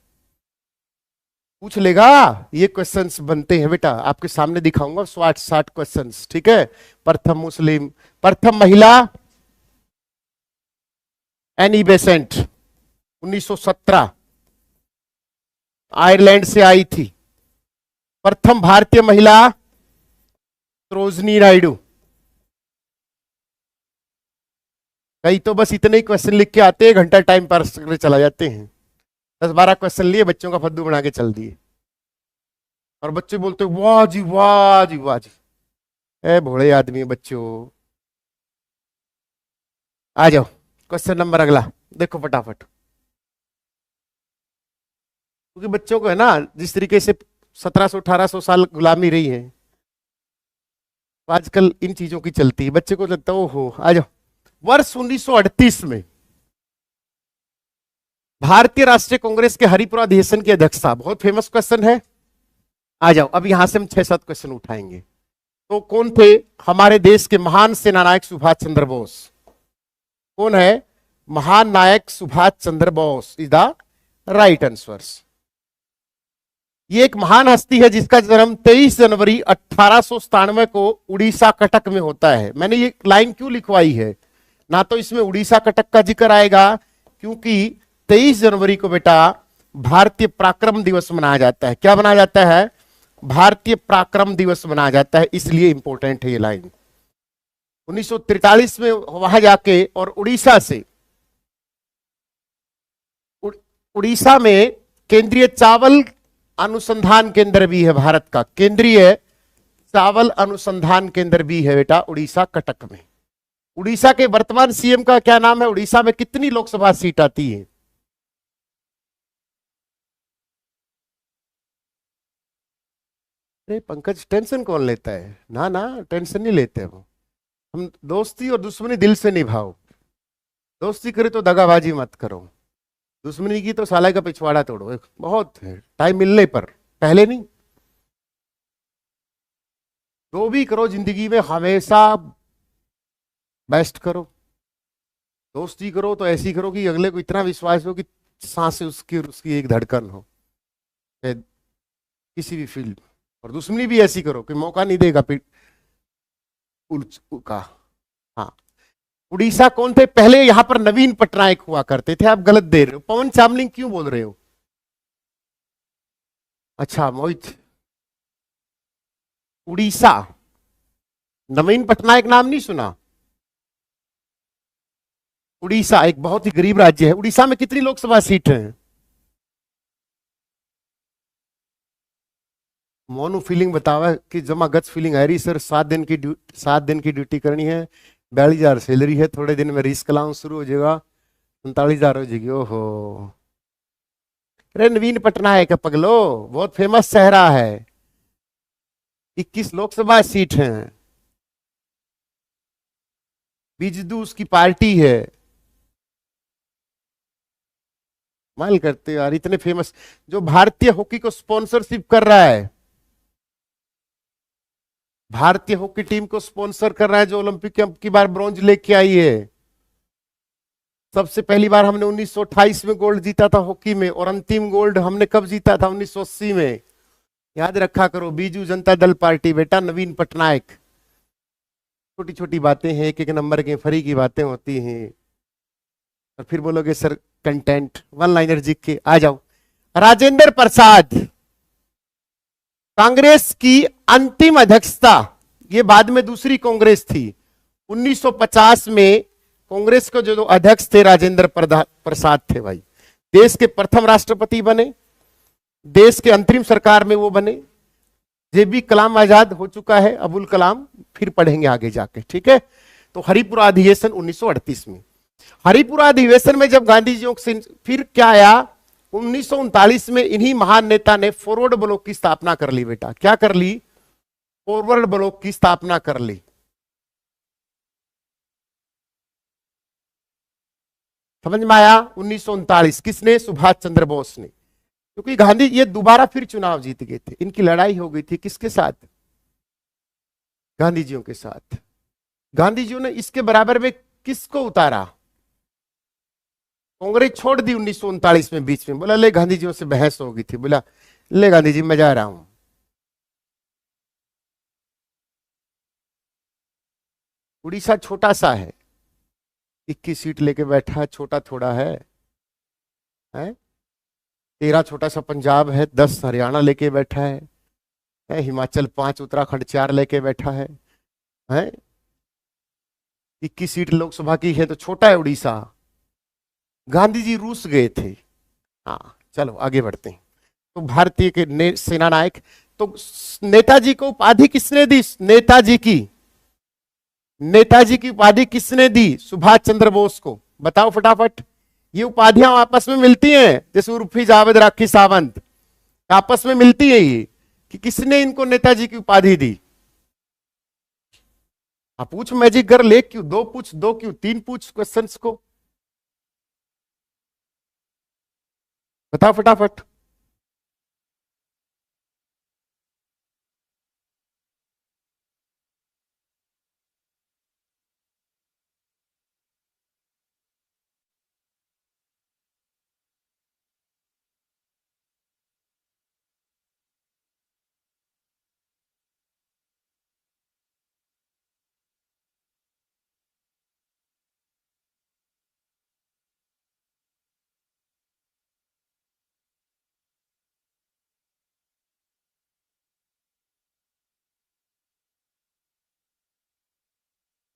पूछ लेगा, ये क्वेश्चंस बनते हैं बेटा, आपके सामने दिखाऊंगा 60 क्वेश्चंस। ठीक है। प्रथम मुस्लिम, प्रथम महिला एनी बेसेंट 1917 आयरलैंड से आई थी। प्रथम भारतीय महिला सरोजनी नायडू। कई तो बस इतने ही क्वेश्चन लिख के आते हैं, घंटा टाइम पास करके चला जाते हैं। 10-12 क्वेश्चन लिए, बच्चों का फद्दू बना के चल दिए, और बच्चे बोलते वाह जी वाह जी वाह जी। ए भोले आदमी बच्चों। आ जाओ क्वेश्चन नंबर अगला देखो फटाफट, क्योंकि बच्चों को है ना, जिस तरीके से 1700-1800 साल गुलामी रही है, तो आजकल इन चीजों की चलती है, बच्चे को लगता है ओहो। आ जाओ। वर्ष 1938 में भारतीय राष्ट्रीय कांग्रेस के हरिपुरा अधिवेशन की अध्यक्षता, बहुत फेमस क्वेश्चन है। आ जाओ, अब यहां से हम 6-7 क्वेश्चन उठाएंगे। तो कौन थे? हमारे देश के महान सेना नायक सुभाष चंद्र बोस। कौन है? महान नायक Subhash Chandra Bose is the right answer. ये एक महान हस्ती है जिसका जन्म 23 जनवरी 1897 को उड़ीसा कटक में होता है। मैंने ये लाइन क्यों लिखवाई है? ना तो इसमें उड़ीसा कटक का जिक्र आएगा, क्योंकि 23 जनवरी को बेटा भारतीय पराक्रम दिवस मनाया जाता है। क्या मनाया जाता है? भारतीय पराक्रम दिवस मनाया जाता है, इसलिए इंपॉर्टेंट है ये लाइन। 1943 में वहां जाके, और उड़ीसा में केंद्रीय चावल अनुसंधान केंद्र भी है भारत का, केंद्रीय चावल अनुसंधान केंद्र भी है बेटा उड़ीसा कटक में। उड़ीसा के वर्तमान सीएम का क्या नाम है? उड़ीसा में कितनी लोकसभा सीट आती है? अरे पंकज टेंशन कौन लेता है? ना ना टेंशन नहीं लेते हम दोस्ती और दुश्मनी दिल से निभाओ। दोस्ती करे तो दगाबाजी मत करो, दुश्मनी की तो साला का पिछवाड़ा तोड़ो। बहुत है टाइम मिलने पर, पहले नहीं। जो भी करो जिंदगी में हमेशा बेस्ट करो। दोस्ती करो तो ऐसी करो कि अगले को इतना विश्वास हो कि सांस उसकी और उसकी एक धड़कन हो किसी भी फील्ड। और दुश्मनी भी ऐसी करो कि मौका नहीं देगा का। हाँ, उड़ीसा कौन थे? पहले यहां पर नवीन पटनायक हुआ करते थे। आप गलत दे रहे हो। पवन चामलिंग क्यों बोल रहे हो? अच्छा मोहित, उड़ीसा नवीन पटनायक नाम नहीं सुना? उड़ीसा एक बहुत ही गरीब राज्य है। उड़ीसा में कितनी लोकसभा सीट है? मोनू फीलिंग बतावा कि जमा गच फीलिंग है रही सर। 7 दिन की ड्यूटी करनी है, 42,000 सैलरी है, थोड़े दिन में रिस्क अलाउंस शुरू हो जाएगा, 39,000 हो जाएगी। ओहो, अरे नवीन पटनायक है पगलो, बहुत फेमस चेहरा है। 21 लोकसभा सीट हैं, बीजदू उसकी पार्टी है। माल करते यार, इतने फेमस। जो भारतीय हॉकी को स्पॉन्सरशिप कर रहा है, भारतीय हॉकी टीम को स्पॉन्सर कर रहा है, जो ओलंपिक की बार ब्रॉन्ज लेके आई है। सबसे पहली बार हमने 1928 में गोल्ड जीता था हॉकी में, और अंतिम गोल्ड हमने कब जीता था? 1980 में। याद रखा करो, बीजू जनता दल पार्टी बेटा, नवीन पटनायक। छोटी छोटी बातें हैं, एक नंबर के फ्री की बातें होती हैं, और फिर बोलोगे सर कंटेंट वन लाइनर जी के। आ जाओ। राजेंद्र प्रसाद, कांग्रेस की अंतिम अध्यक्षता, ये बाद में दूसरी कांग्रेस थी, 1950 में कांग्रेस के जो अध्यक्ष थे राजेंद्र प्रसाद थे भाई, देश के प्रथम राष्ट्रपति बने, देश के अंतरिम सरकार में वो बने। जेबी कलाम आजाद हो चुका है, अबुल कलाम फिर पढ़ेंगे आगे जाके, ठीक है। तो हरिपुरा अधिवेशन 1938 में, हरिपुरा अधिवेशन में जब गांधी जी से फिर क्या आया, 1939 में इन्हीं महान नेता ने फॉरवर्ड ब्लॉक की स्थापना कर ली बेटा। क्या कर ली? फॉरवर्ड ब्लॉक की स्थापना कर ली। समझ में आया? 1939 किसने? सुभाष चंद्र बोस ने। क्योंकि गांधी ये दोबारा फिर चुनाव जीत गए थे, इनकी लड़ाई हो गई थी किसके साथ? गांधीजियों के साथ। गांधीजियों ने इसके बराबर में किसको उतारा? कांग्रेस छोड़ दी 1939 में, बीच में बोला ले, गांधीजियों से बहस हो गई थी, बोला ले गांधी जी मैं जा रहा हूं। उड़ीसा छोटा सा है, 21 सीट लेके बैठा है, छोटा थोड़ा है, 13 छोटा सा पंजाब है, 10 हरियाणा लेके बैठा है, हिमाचल 5, उत्तराखंड 4 लेके बैठा है, 21 सीट लोकसभा की है, तो छोटा है उड़ीसा। गांधी जी रूस गए थे। हाँ चलो आगे बढ़ते हैं। तो भारतीय के सेना नायक, तो नेताजी को उपाधि किसने दी? नेताजी की उपाधि किसने दी? सुभाष चंद्र बोस को। बताओ फटाफट। ये उपाधियां आपस में मिलती हैं, जैसे उर्फी जावेद राखी सावंत आपस में मिलती है ये, कि किसने इनको नेताजी की उपाधि दी? आप पूछ मैजिक गर्ल, एक क्यों, दो पूछ, दो क्यों, 3 पूछ क्वेश्चंस को। बताओ फटाफट।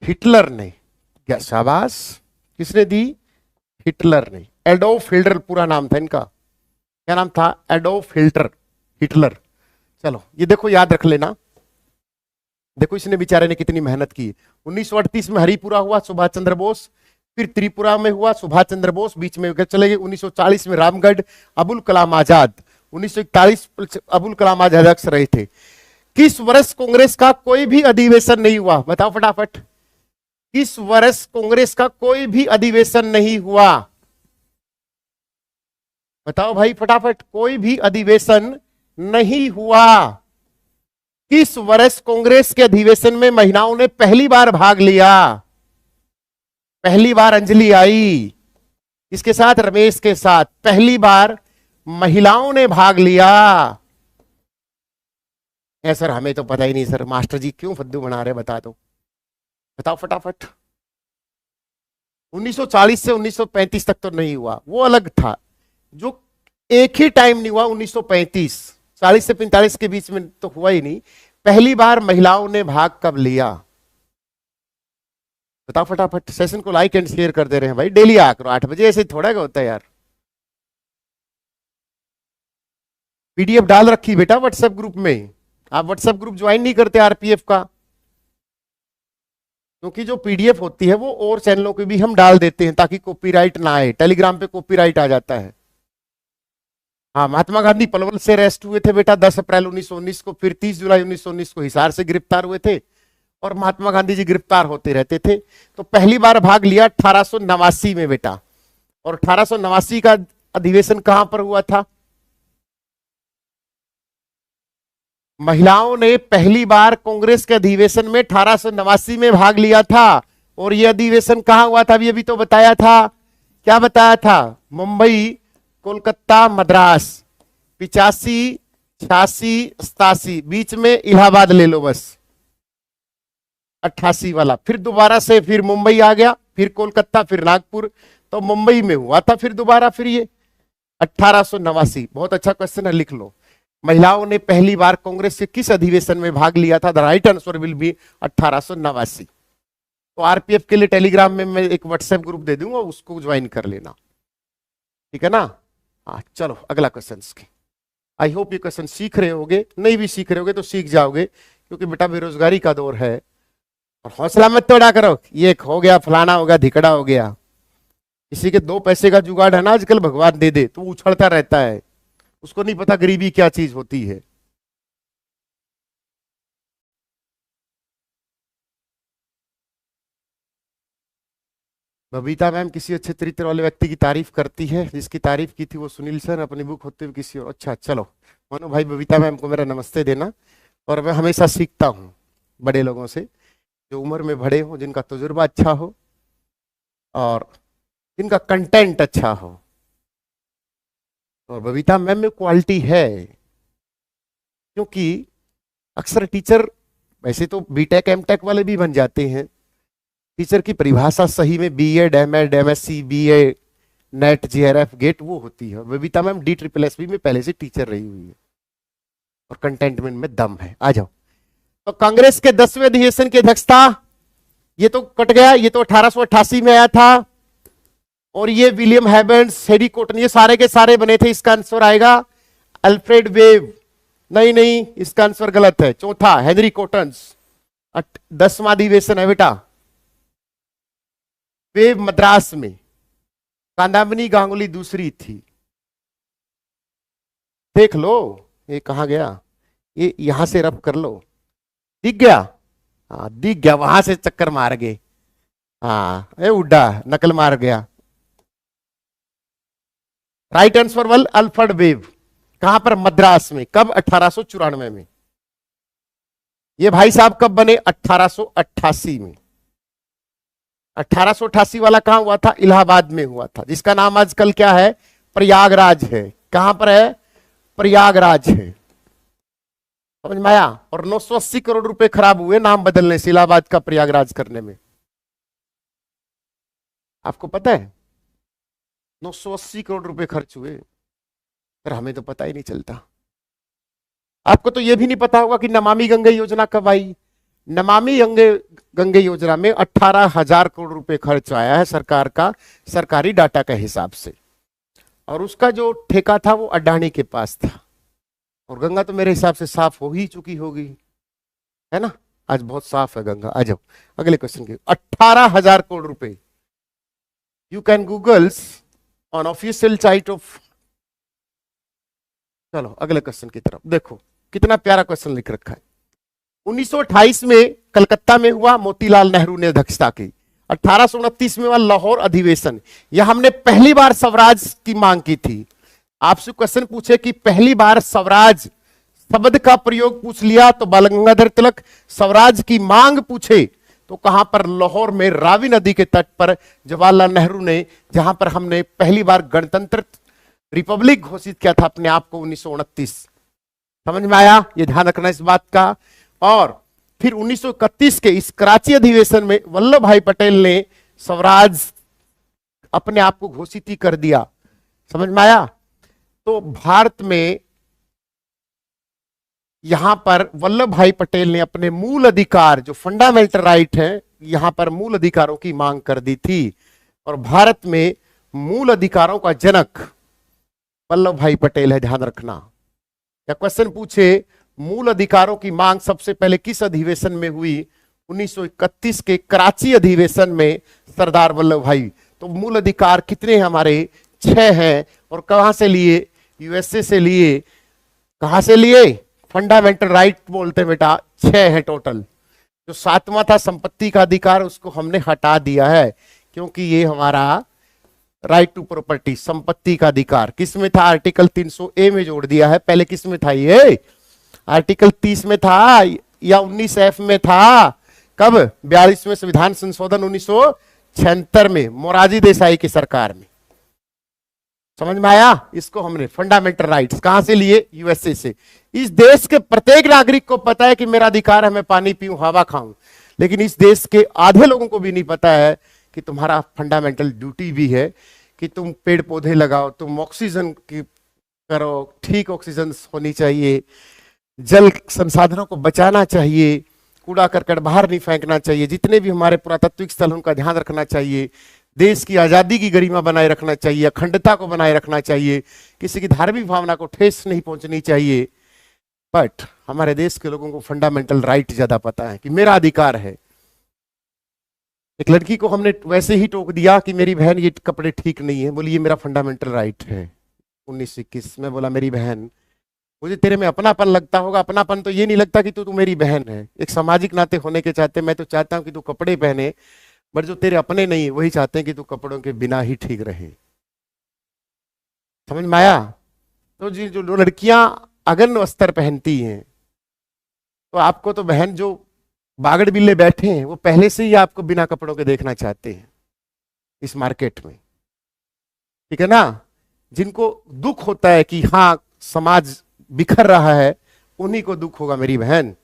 हिटलर ने। क्या शाबाश, किसने दी? हिटलर ने। एडोल्फ हिटलर पूरा नाम था इनका। क्या नाम था? Adolf Hitler. चलो ये देखो, याद रख लेना। देखो इसने बेचारे ने कितनी मेहनत की। 1938 में हरिपुरा हुआ, सुभाष चंद्र बोस। फिर त्रिपुरा में हुआ, सुभाष चंद्र बोस। बीच में चले गए 1940 में रामगढ़, अबुल कलाम आजाद। 1941 अबुल कलाम आजाद अध्यक्ष रहे थे। किस वर्ष कांग्रेस का कोई भी अधिवेशन नहीं हुआ? बताओ फटाफट। किस वर्ष कांग्रेस का कोई भी अधिवेशन नहीं हुआ? बताओ भाई फटाफट। कोई भी अधिवेशन नहीं हुआ। किस वर्ष कांग्रेस के अधिवेशन में महिलाओं ने पहली बार भाग लिया? पहली बार अंजलि आई इसके साथ, रमेश के साथ, पहली बार महिलाओं ने भाग लिया। सर हमें तो पता ही नहीं सर, मास्टर जी क्यों फद्दू बना रहे, बता दो, बताओ फटाफट। 1940 से 1935 तक तो नहीं हुआ, वो अलग था। जो एक ही टाइम नहीं हुआ 1935, 40 से 45 के बीच में तो हुआ ही नहीं। पहली बार महिलाओं ने भाग कब लिया? बताओ फटाफट। सेशन को लाइक एंड शेयर कर दे रहे हैं भाई, डेली आ करो 8 बजे, ऐसे थोड़ा होता है यार। पीडीएफ डाल रखी बेटा व्हाट्सएप ग्रुप में। आप व्हाट्सएप ग्रुप ज्वाइन नहीं करते आरपीएफ का, क्योंकि जो पीडीएफ होती है वो और चैनलों के भी हम डाल देते हैं ताकि कॉपीराइट ना आए। टेलीग्राम पे कॉपीराइट आ जाता है। हाँ, महात्मा गांधी पलवल से अरेस्ट हुए थे बेटा 10 अप्रैल 1919 को, फिर 30 जुलाई 1919 को हिसार से गिरफ्तार हुए थे, और महात्मा गांधी जी गिरफ्तार होते रहते थे। तो पहली बार भाग लिया 1889 में बेटा। और 1889 का अधिवेशन कहां पर हुआ था? महिलाओं ने पहली बार कांग्रेस के अधिवेशन में 1889 में भाग लिया था। और यह अधिवेशन कहां हुआ था? अभी तो बताया था। क्या बताया था? मुंबई, कोलकाता, मद्रास। 85, 86, 87, बीच में इलाहाबाद ले लो बस, 88 वाला। फिर दोबारा से फिर मुंबई आ गया, फिर कोलकाता, फिर नागपुर। तो मुंबई में हुआ था फिर दोबारा, फिर ये 1889। बहुत अच्छा क्वेश्चन है, लिख लो। महिलाओं ने पहली बार कांग्रेस के किस अधिवेशन में भाग लिया था? The right answer will be 1889। तो आरपीएफ के लिए टेलीग्राम में मैं एक व्हाट्सएप ग्रुप दे दूंगा, उसको ज्वाइन कर लेना, ठीक है ना। हाँ चलो अगला क्वेश्चन की। आई होप ये क्वेश्चन सीख रहे होगे, नहीं भी सीख रहे होगे तो सीख जाओगे, क्योंकि बेटा बेरोजगारी का दौर है। और हौसला मत तोड़ा करो, ये हो गया फलाना हो गया धिकड़ा हो गया। किसी के 2 पैसे का जुगाड़ है ना आजकल, भगवान दे दे तो उछलता रहता है, उसको नहीं पता गरीबी क्या चीज होती है। बबीता मैम किसी अच्छे चरित्र वाले व्यक्ति की तारीफ करती है, जिसकी तारीफ की थी वो सुनील सर, अपनी बुक होते हुए किसी और। अच्छा चलो मनु भाई, बबीता मैम को मेरा नमस्ते देना। और मैं हमेशा सीखता हूँ बड़े लोगों से, जो उम्र में बड़े हो, जिनका तजुर्बा अच्छा हो और जिनका कंटेंट अच्छा हो। और बबीता मैम में क्वालिटी है, क्योंकि अक्सर टीचर वैसे तो बीटेक एमटेक वाले भी बन जाते हैं, टीचर की परिभाषा सही में BEd MEd MSc BA NET JRF GATE वो होती है। बबीता मैम DSSS में पहले से टीचर रही हुई है और कंटेंटमेंट में दम है। आ जाओ। तो कांग्रेस के 10वें अधिवेशन की अध्यक्षता, ये तो कट गया, ये तो 1888 में आया था। और ये विलियम हैबर्स, हेडी कॉटन, ये सारे के सारे बने थे। इसका आंसर आएगा अल्फ्रेड वेव। नहीं नहीं, इसका आंसर गलत है, चौथा हेनरी कॉटन। 10वां अधिवेशन है बेटा। वेव मद्रास में, कांदामनी गांगुली दूसरी थी। देख लो ये कहां गया, ये यहां से रब कर लो, दिख गया। हाँ दिख गया, वहां से चक्कर मार गए। हाँ उड्डा नकल मार गया। राइट आंसर वल अल्फ्रेड वेव। कहां पर? मद्रास में। कब? 1894 में। ये भाई साहब कब बने? 1888 में। 1888 वाला कहां हुआ था? इलाहाबाद में हुआ था, जिसका नाम आजकल क्या है? प्रयागराज है। कहां पर है? प्रयागराज है। समझ में आया? और 980 करोड़ रुपए खराब हुए नाम बदलने से, इलाहाबाद का प्रयागराज करने में। आपको पता है 980 करोड़ रुपए खर्च हुए, पर हमें तो पता ही नहीं चलता। आपको तो यह भी नहीं पता होगा कि नमामि गंगे योजना कब आई। नमामि गंगे योजना में 18,000 करोड़ रुपए खर्च आया है सरकार का, सरकारी डाटा के हिसाब से। और उसका जो ठेका था वो अडानी के पास था। और गंगा तो मेरे हिसाब से साफ हो ही चुकी होगी, है ना? आज बहुत साफ है गंगा। आ जाओ अगले क्वेश्चन के। 18,000 करोड़ रुपए। You can Googles on official site of. चलो अगले क्वेश्चन की तरफ देखो, कितना प्यारा क्वेश्चन लिख रखा है। 1928 में कलकत्ता में हुआ, मोतीलाल नेहरू ने अध्यक्षता की। 1829 में हुआ लाहौर अधिवेशन, यह हमने पहली बार स्वराज की मांग की थी। आपसे क्वेश्चन पूछे कि पहली बार स्वराज शब्द का प्रयोग पूछ लिया तो बाल गंगाधर तिलक, स्वराज की मांग पूछे तो कहां पर? लाहौर में रावी नदी के तट पर जवाहरलाल नेहरू ने, जहां पर हमने पहली बार गणतंत्र रिपब्लिक घोषित किया था अपने आप को 1929। समझ में आया? ये ध्यान रखना इस बात का। और फिर 1931 के इस कराची अधिवेशन में वल्लभ भाई पटेल ने स्वराज अपने आप को घोषित ही कर दिया। समझ में आया? तो भारत में यहां पर वल्लभ भाई पटेल ने अपने मूल अधिकार, जो फंडामेंटल राइट है, यहां पर मूल अधिकारों की मांग कर दी थी। और भारत में मूल अधिकारों का जनक वल्लभ भाई पटेल है, ध्यान रखना। या क्वेश्चन पूछे मूल अधिकारों की मांग सबसे पहले किस अधिवेशन में हुई? 1931 के कराची अधिवेशन में सरदार वल्लभ भाई। तो मूल अधिकार कितने हमारे? 6 हैं। और कहां से लिए? यूएसए से लिए। कहां से लिए? फंडामेंटल राइट बोलते हैं बेटा। 6 है टोटल। जो 7वां था संपत्ति का अधिकार, उसको हमने हटा दिया है, क्योंकि ये हमारा राइट टू प्रॉपर्टी, संपत्ति का अधिकार किस में था? आर्टिकल 300A में जोड़ दिया है। पहले किस में था? ये आर्टिकल 30 में था या 19F में था? कब? 42वें संविधान संशोधन 1976 में, मोरारजी देसाई की सरकार में। समझ में आया? इसको हमने फंडामेंटल राइट्स कहां से लिए? यूएसए से। इस देश के प्रत्येक नागरिक को पता है कि मेरा अधिकार है मैं पानी पीऊं, हवा खाऊं, लेकिन इस देश के आधे लोगों को भी नहीं पता है कि तुम्हारा फंडामेंटल ड्यूटी भी है कि तुम पेड़ पौधे लगाओ, तुम ऑक्सीजन की करो, ठीक ऑक्सीजन होनी चाहिए, जल संसाधनों को बचाना चाहिए, कूड़ा करकट बाहर नहीं फेंकना चाहिए, जितने भी हमारे पुरातात्विक स्थल उनका ध्यान रखना चाहिए, देश की आजादी की गरिमा बनाए रखना चाहिए, अखंडता को बनाए रखना चाहिए, किसी की धार्मिक भावना को ठेस नहीं पहुंचनी चाहिए। बट हमारे देश के लोगों को फंडामेंटल राइट ज्यादा पता है कि मेरा अधिकार है। एक लड़की को हमने वैसे ही टोक दिया कि मेरी बहन ये कपड़े ठीक नहीं है, बोली ये मेरा फंडामेंटल राइट है। 1921 में बोला मेरी बहन, मुझे तेरे में अपनापन लगता होगा, अपनापन तो ये नहीं लगता कि तू मेरी बहन है। एक सामाजिक नाते होने के चाहते मैं तो चाहता हूं कि तू कपड़े पहने, बट जो तेरे अपने नहीं वही चाहते हैं कि तू कपड़ों के बिना ही ठीक रहे। समझ में आया? तो जी जो लड़कियां अगन वस्त्र पहनती हैं, तो आपको तो बहन जो बागड़ बिल्ले बैठे हैं वो पहले से ही आपको बिना कपड़ों के देखना चाहते हैं इस मार्केट में, ठीक है ना। जिनको दुख होता है कि हाँ समाज बिखर रहा है, उन्हीं को दुख होगा मेरी बहन।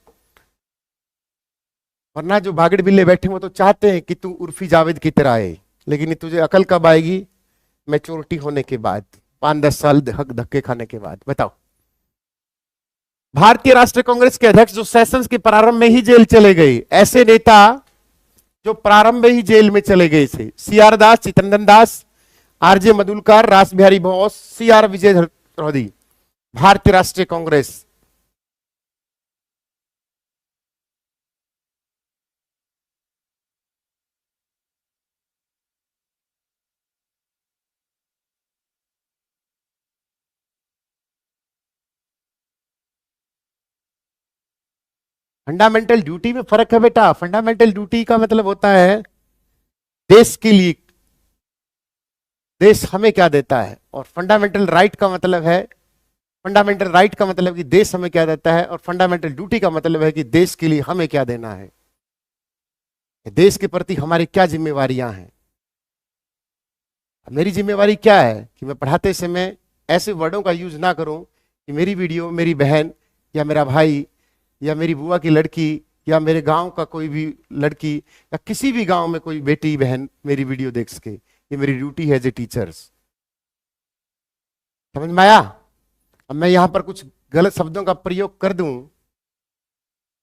वरना जो बागड़ बिल्ले बैठे वो तो चाहते हैं कि तू उर्फी जावेद की तरह आए, लेकिन तुझे अकल कब आएगी? मैच्योरिटी होने के बाद, 5-10 साल धक्के खाने के बाद। बताओ, भारतीय राष्ट्रीय कांग्रेस के अध्यक्ष जो सेशंस के प्रारंभ में ही जेल चले गए, ऐसे नेता जो प्रारंभ में ही जेल में चले गए थे, CR दास, चितरंजन दास, RJ मधुलकर, रास बिहारी बोस, CR विजय चौधरी, भारतीय राष्ट्रीय कांग्रेस। फंडामेंटल ड्यूटी में फर्क है बेटा। फंडामेंटल ड्यूटी का मतलब होता है देश के लिए, देश हमें क्या देता है, और फंडामेंटल राइट का मतलब है, फंडामेंटल राइट का मतलब कि देश हमें क्या देता है, और फंडामेंटल ड्यूटी का मतलब है कि देश के लिए हमें क्या देना है, देश के प्रति हमारी क्या जिम्मेवारियां हैं। मेरी जिम्मेवारी क्या है कि मैं पढ़ाते समय ऐसे वर्डों का यूज ना करूं कि मेरी वीडियो मेरी बहन या मेरा भाई या मेरी बुआ की लड़की या मेरे गांव का कोई भी लड़की या किसी भी गांव में कोई बेटी बहन मेरी वीडियो देख सके। ये मेरी ड्यूटी है एज ए टीचर्स। समझ में आया? अब मैं यहां पर कुछ गलत शब्दों का प्रयोग कर दूं,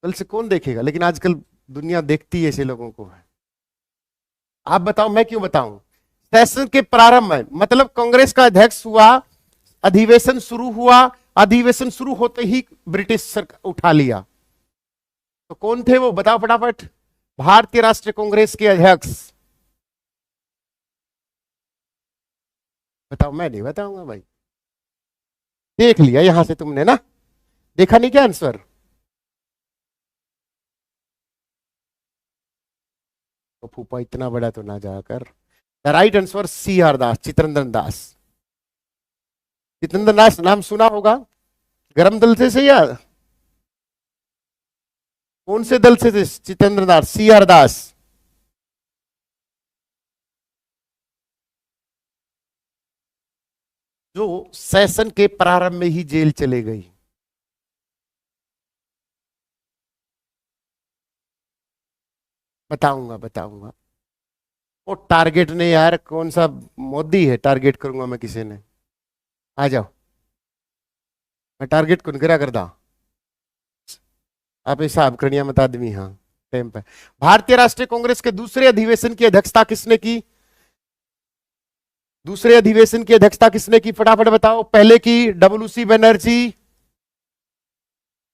कल से कौन देखेगा? लेकिन आजकल दुनिया देखती है ऐसे लोगों को। आप बताओ, मैं क्यों बताऊं? सेशन के प्रारंभ में, मतलब कांग्रेस का अध्यक्ष हुआ, अधिवेशन शुरू हुआ, अधिवेशन शुरू होते ही ब्रिटिश सरकार उठा लिया। तो कौन थे वो? बताओ फटाफट। भारतीय राष्ट्रीय कांग्रेस के अध्यक्ष। बताओ, मैं नहीं बताऊंगा भाई। देख लिया यहां से तुमने ना, देखा नहीं क्या आंसर? तो फूफा इतना बड़ा तो ना जाकर। द राइट आंसर CR दास, चितरंजन दास। चितरंजन दास नाम सुना होगा, गरम दल से या कौन से दल से थे चितरंजन दास? CR दास। जो सेशन के प्रारंभ में ही जेल चले गई। बताऊंगा बताऊंगा। वो टारगेट ने यार, कौन सा मोदी है टारगेट करूंगा मैं किसी ने? आ जाओ, मैं टारगेट कौन करा करदा? आप हिसाब करनिया मत आदमी। हाँ, टाइम पे। भारतीय राष्ट्रीय कांग्रेस के दूसरे अधिवेशन की अध्यक्षता किसने की? दूसरे अधिवेशन की अध्यक्षता किसने की? फटाफट बताओ। पहले की WC बनर्जी,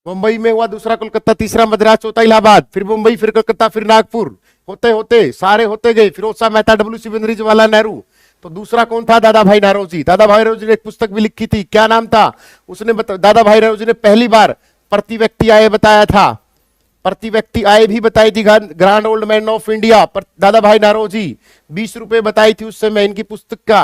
मुंबई में हुआ, दूसरा कोलकाता, तीसरा मद्रास, चौथा इलाहाबाद, फिर मुंबई, फिर कोलकाता, फिर नागपुर। होते होते सारे होते गए। फिरोज शाह मेहता, WC बनर्जी, जवाहरलाल नेहरू। तो दूसरा कौन था? दादा भाई नौरोजी। दादा भाई नौरोजी ने एक पुस्तक भी लिखी थी, क्या नाम था? उसने दादा भाई नौरोजी ने पहली बार प्रति व्यक्ति आय बताया था, प्रति व्यक्ति आय भी बताई थी। Grand old man of India दादा भाई नौरोजी, 20 रुपए बताई थी उस समय इनकी पुस्तक का।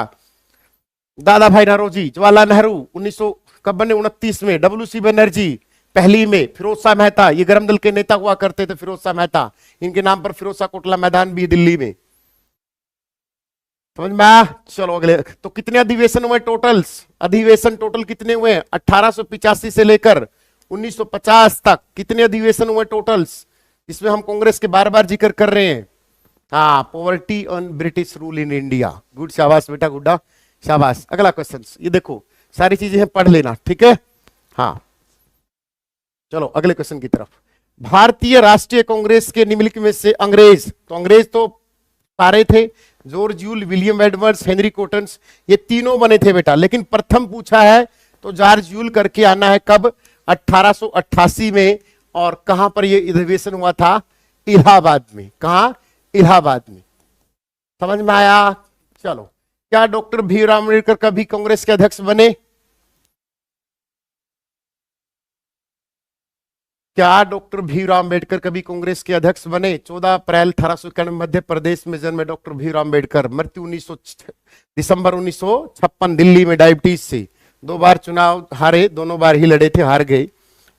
दादा भाई नौरोजी, जवाहरलाल नेहरू 1929 में, WC बनर्जी पहली में, फिरोज शाह मेहता, ये गरम दल के नेता हुआ करते थे फिरोज शाह मेहता, इनके नाम पर फिरोज शाह कोटला मैदान भी दिल्ली में। समझ में आया? चलो अगले। तो कितने अधिवेशन हुए टोटल? अधिवेशन टोटल कितने हुए? 1885 से लेकर 1950 तक कितने अधिवेशन हुए टोटल्स? इसमें हम कांग्रेस के बार बार जिक्र कर रहे हैं। हाँ, poverty on British rule in India. Good, शाबाश बेटा, गुड्डा, शाबाश। अगला क्वेश्चन, ये देखो सारी चीजें पढ़ लेना, ठीक है? हाँ, चलो अगले क्वेश्चन की तरफ। भारतीय राष्ट्रीय कांग्रेस के निम्नलिखित में से अंग्रेज, तो अंग्रेज तो सारे थे, George Yule, William Edwards, Henry Cottons, ये तीनों बने थे बेटा, लेकिन प्रथम पूछा है तो जॉर्ज जूल करके आना है। कब? 1888 में। और कहां पर यह अधिवेशन हुआ था? इलाहाबाद में। कहां? इलाहाबाद में। समझ में आया? चलो, क्या डॉक्टर भीमराव अम्बेडकर कभी कांग्रेस के अध्यक्ष बने? क्या डॉक्टर भीमराव अम्बेडकर कभी कांग्रेस के अध्यक्ष बने? 14 अप्रैल 1891 मध्य प्रदेश में जन्मे डॉक्टर भीमराव अम्बेडकर। मृत्यु दिसंबर 1956 दिल्ली में डायबिटीज से। 2 बार चुनाव हारे, दोनों बार ही लड़े थे, हार गए।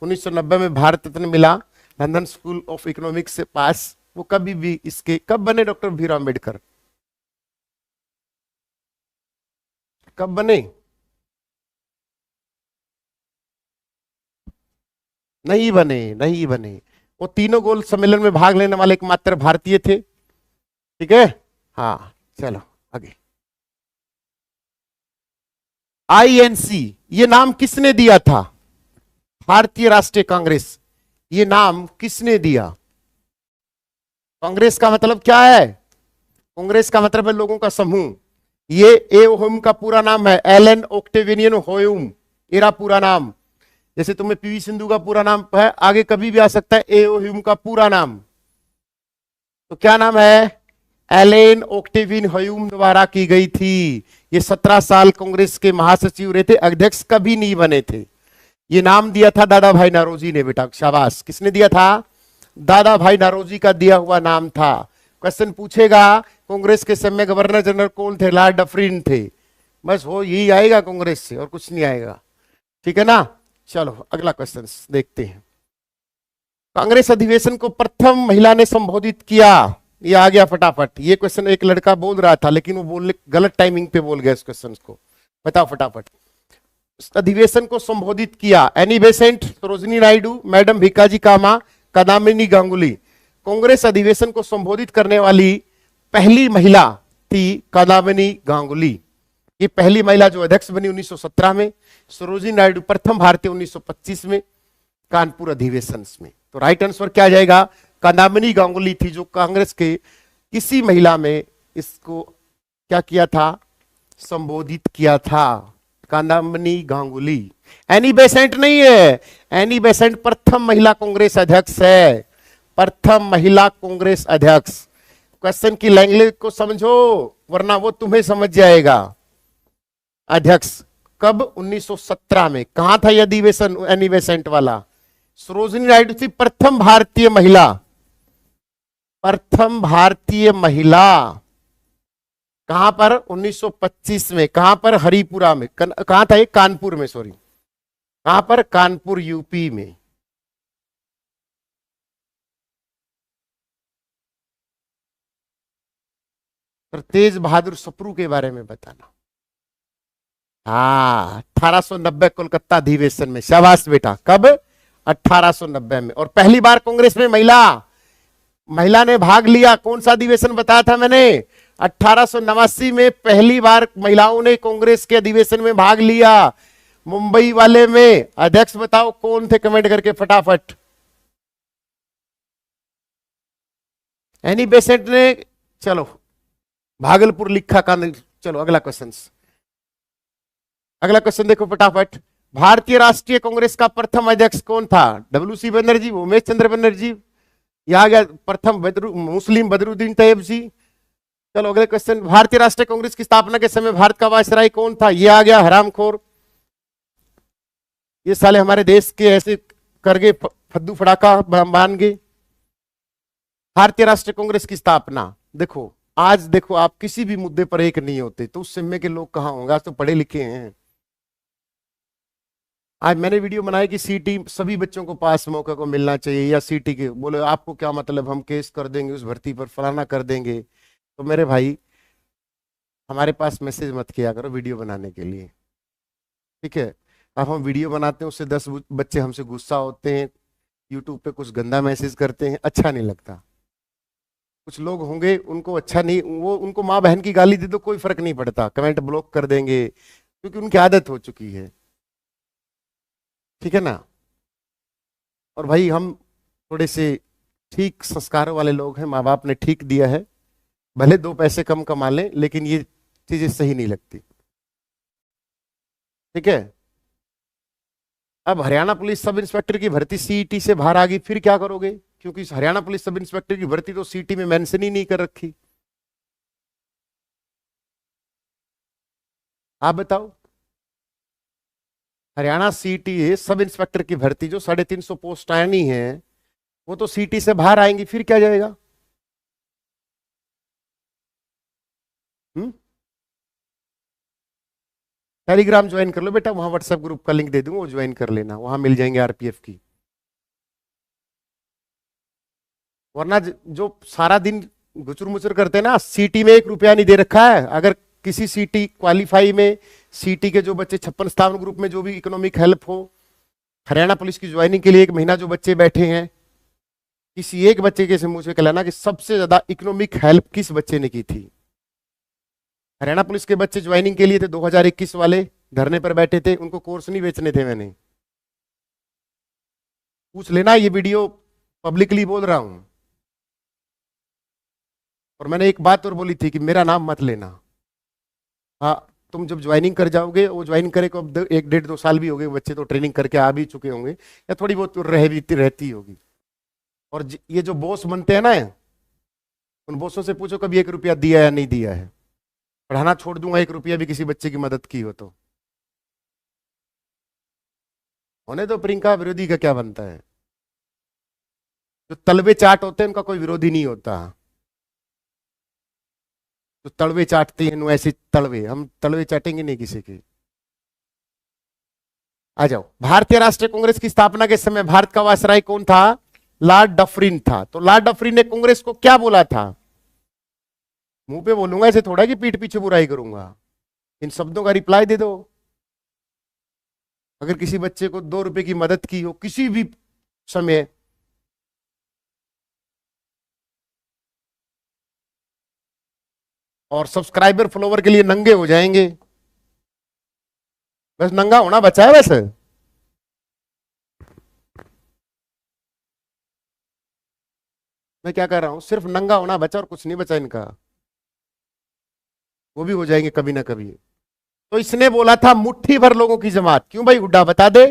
1990 में भारत रत्न मिला, लंदन स्कूल ऑफ इकोनॉमिक्स से पास। वो कभी भी इसके कब बने डॉक्टर भीमराव अम्बेडकर? कब बने? नहीं बने, नहीं बने। वो तीनों गोल सम्मेलन में भाग लेने वाले एकमात्र भारतीय थे। ठीक है, हाँ। चलो आगे। आईएनसी, ये नाम किसने दिया था? भारतीय राष्ट्रीय कांग्रेस, ये नाम किसने दिया? कांग्रेस का मतलब क्या है? कांग्रेस का मतलब है लोगों का समूह। ये ए होम का पूरा नाम है, एलन ऑक्टेवियन होम, एरा पूरा नाम। जैसे तुम्हें पीवी सिंधु का पूरा नाम है, आगे कभी भी आ सकता है ए ह्यूम का पूरा नाम। तो क्या नाम है? एलेन ऑक्टेवियन ह्यूम द्वारा की गई थी। ये 17 साल कांग्रेस के महासचिव रहे थे, अध्यक्ष कभी नहीं बने थे। ये नाम दिया था दादा भाई नौरोजी ने बेटा, शाबाश। किसने दिया था? दादा भाई नौरोजी का दिया हुआ नाम था। क्वेश्चन पूछेगा कांग्रेस के समय गवर्नर जनरल कौन थे? लॉर्ड डफरिन थे। बस वो यही आएगा कांग्रेस से, और कुछ नहीं आएगा। ठीक है ना? चलो अगला क्वेश्चन देखते हैं। कांग्रेस अधिवेशन को प्रथम महिला ने संबोधित किया। ये आ गया फटाफट। ये क्वेश्चन एक लड़का बोल रहा था, लेकिन वो बोलने गलत टाइमिंग पे बोल गया इस क्वेश्चन को। बताओ फटाफट। अधिवेशन को संबोधित किया। Annie Besant, Sarojini Naidu, madam Bhikaji Cama, Kadambini Ganguly. Congress अधिवेशन को संबोधित करने वाली पहली महिला थी कदामिनी गांगुली। ये पहली महिला जो अध्यक्ष बनी 1917 में। सरोजिनी नायडू प्रथम भारतीय 1925 में कानपुर अधिवेशन में। तो राइट आंसर क्या आ जाएगा? कदामिनी गांगुली थी जो कांग्रेस के किसी महिला में इसको क्या किया था? संबोधित किया था। कदामिनी गांगुली। एनी बेसेंट नहीं है। एनी बेसेंट प्रथम महिला कांग्रेस अध्यक्ष है, प्रथम महिला कांग्रेस अध्यक्ष। क्वेश्चन की लैंग्वेज को समझो, वरना वो तुम्हें समझ जाएगा। अध्यक्ष कब? 1917 में। कहां था यह अधिवेशन एनी बेसेंट वाला? सरोजिनी नायडू थी प्रथम भारतीय महिला, प्रथम भारतीय महिला। कहां पर? 1925 में। कहां पर? हरिपुरा में। कहां था ये? कानपुर में, सॉरी। कहां पर? कानपुर, यूपी में। तेज बहादुर सप्रू के बारे में बताना। हाँ, 1890 कोलकाता अधिवेशन में। शाबाश बेटा। कब? 1890 में। और पहली बार कांग्रेस में महिला ने भाग लिया। कौन सा अधिवेशन बताया था मैंने? 1889 में पहली बार महिलाओं ने कांग्रेस के अधिवेशन में भाग लिया, मुंबई वाले में। अध्यक्ष बताओ कौन थे? कमेंट करके फटाफट। एनी बेसेंट ने। चलो भागलपुर लिखा का। चलो अगला क्वेश्चन, अगला क्वेश्चन देखो फटाफट। भारतीय राष्ट्रीय कांग्रेस का प्रथम अध्यक्ष कौन था? डब्ल्यूसी बनर्जी, उमेश चंद्र बनर्जी, यह आ गया प्रथम मुस्लिम बदरुद्दीन तैयब जी। चलो अगले क्वेश्चन। भारतीय राष्ट्रीय कांग्रेस की स्थापना के समय भारत का वायसराय कौन था? यह आ गया हरामखोर। ये साले हमारे देश के ऐसे करगे फद्दू फड़ाका बांध गए। भारतीय राष्ट्रीय कांग्रेस की स्थापना देखो, आज देखो आप किसी भी मुद्दे पर एक नहीं होते, तो उस समय के लोग कहां होंगे? आज तो पढ़े लिखे हैं। आज मैंने वीडियो बनाया कि सीटी सभी बच्चों को पास मौका को मिलना चाहिए, या सीटी के बोले आपको क्या मतलब, हम केस कर देंगे उस भर्ती पर, फलाना कर देंगे। तो मेरे भाई हमारे पास मैसेज मत किया करो वीडियो बनाने के लिए, ठीक है? अब हम वीडियो बनाते हैं, उससे 10 बच्चे हमसे गुस्सा होते हैं, यूट्यूब पे कुछ गंदा मैसेज करते हैं, अच्छा नहीं लगता। कुछ लोग होंगे उनको अच्छा नहीं, वो उनको माँ बहन की गाली दे दो कोई फर्क नहीं पड़ता, कमेंट ब्लॉक कर देंगे, क्योंकि उनकी आदत हो चुकी है, ठीक है ना? और भाई हम थोड़े से ठीक संस्कारों वाले लोग हैं, माँ बाप ने ठीक दिया है, भले 2 पैसे कम कमा लें, लेकिन ये चीजें सही नहीं लगती। ठीक है। अब हरियाणा पुलिस सब इंस्पेक्टर की भर्ती सीईटी से बाहर आ गई, फिर क्या करोगे? क्योंकि हरियाणा पुलिस सब इंस्पेक्टर की भर्ती तो सीईटी में मेंशन ही नहीं कर रखी। आप बताओ, हरियाणा सीईटी सब इंस्पेक्टर की भर्ती जो 350 पोस्ट आनी है, वो तो सीईटी से बाहर आएंगी, फिर क्या जाएगा? टेलीग्राम ज्वाइन कर लो बेटा, वहां व्हाट्सएप ग्रुप का लिंक दे दूंगा, वो ज्वाइन कर लेना, वहां मिल जाएंगे आरपीएफ की। वरना जो सारा दिन गुचुर मुचुर करते हैं ना, सीटी में 1 रुपया नहीं दे रखा है। अगर किसी सीटी क्वालिफाई में, सीटी के जो बच्चे 56 ग्रुप में जो भी इकोनॉमिक हेल्प हो, हरियाणा पुलिस की ज्वाइनिंग के लिए 1 महीना जो बच्चे बैठे हैं, किसी एक बच्चे के से मुंह से कहलाना कि सबसे ज्यादा इकोनॉमिक हेल्प किस बच्चे ने की थी। हरियाणा पुलिस के बच्चे ज्वाइनिंग के लिए थे 2021 वाले, धरने पर बैठे थे, उनको कोर्स नहीं बेचने थे। मैंने पूछ लेना, ये वीडियो पब्लिकली बोल रहा हूं। और मैंने एक बात और बोली थी कि मेरा नाम मत लेना। हाँ, तुम जब ज्वाइनिंग कर जाओगे, वो ज्वाइन करे को अब 1 डेढ़ 2 साल भी हो गए, बच्चे तो ट्रेनिंग करके आ भी चुके होंगे, या थोड़ी बहुत तो रह भी रहती होगी। और ये जो बॉस बनते हैं ना, उन बॉसों से पूछो कभी 1 रुपया दिया या नहीं दिया है। पढ़ाना छोड़ दूंगा, 1 रुपया भी किसी बच्चे की मदद की हो तो। होने तो प्रियंका विरोधी का क्या बनता है? जो तलवे चाट होते हैं उनका कोई विरोधी नहीं होता। जो तलवे चाटती हैं ऐसे तलवे, हम तलवे चाटेंगे नहीं किसी के। आ जाओ, भारतीय राष्ट्रीय कांग्रेस की स्थापना के समय भारत का वायसराय कौन था? लॉर्ड डफरिन था। तो लॉर्ड डफरिन ने कांग्रेस को क्या बोला था? मुंह पे बोलूंगा, ऐसे थोड़ा कि पीठ पीछे बुराई करूंगा। इन शब्दों का रिप्लाई दे दो। अगर किसी बच्चे को 2 रुपए की मदद की हो किसी भी समय, और सब्सक्राइबर फॉलोवर के लिए नंगे हो जाएंगे, बस नंगा होना बचा है। वैसे मैं क्या कर रहा हूं, सिर्फ नंगा होना बचा और कुछ नहीं बचा इनका। वो भी हो जाएंगे कभी ना कभी। तो इसने बोला था मुट्ठी भर लोगों की जमात। क्यों भाई हुड्डा, बता दे।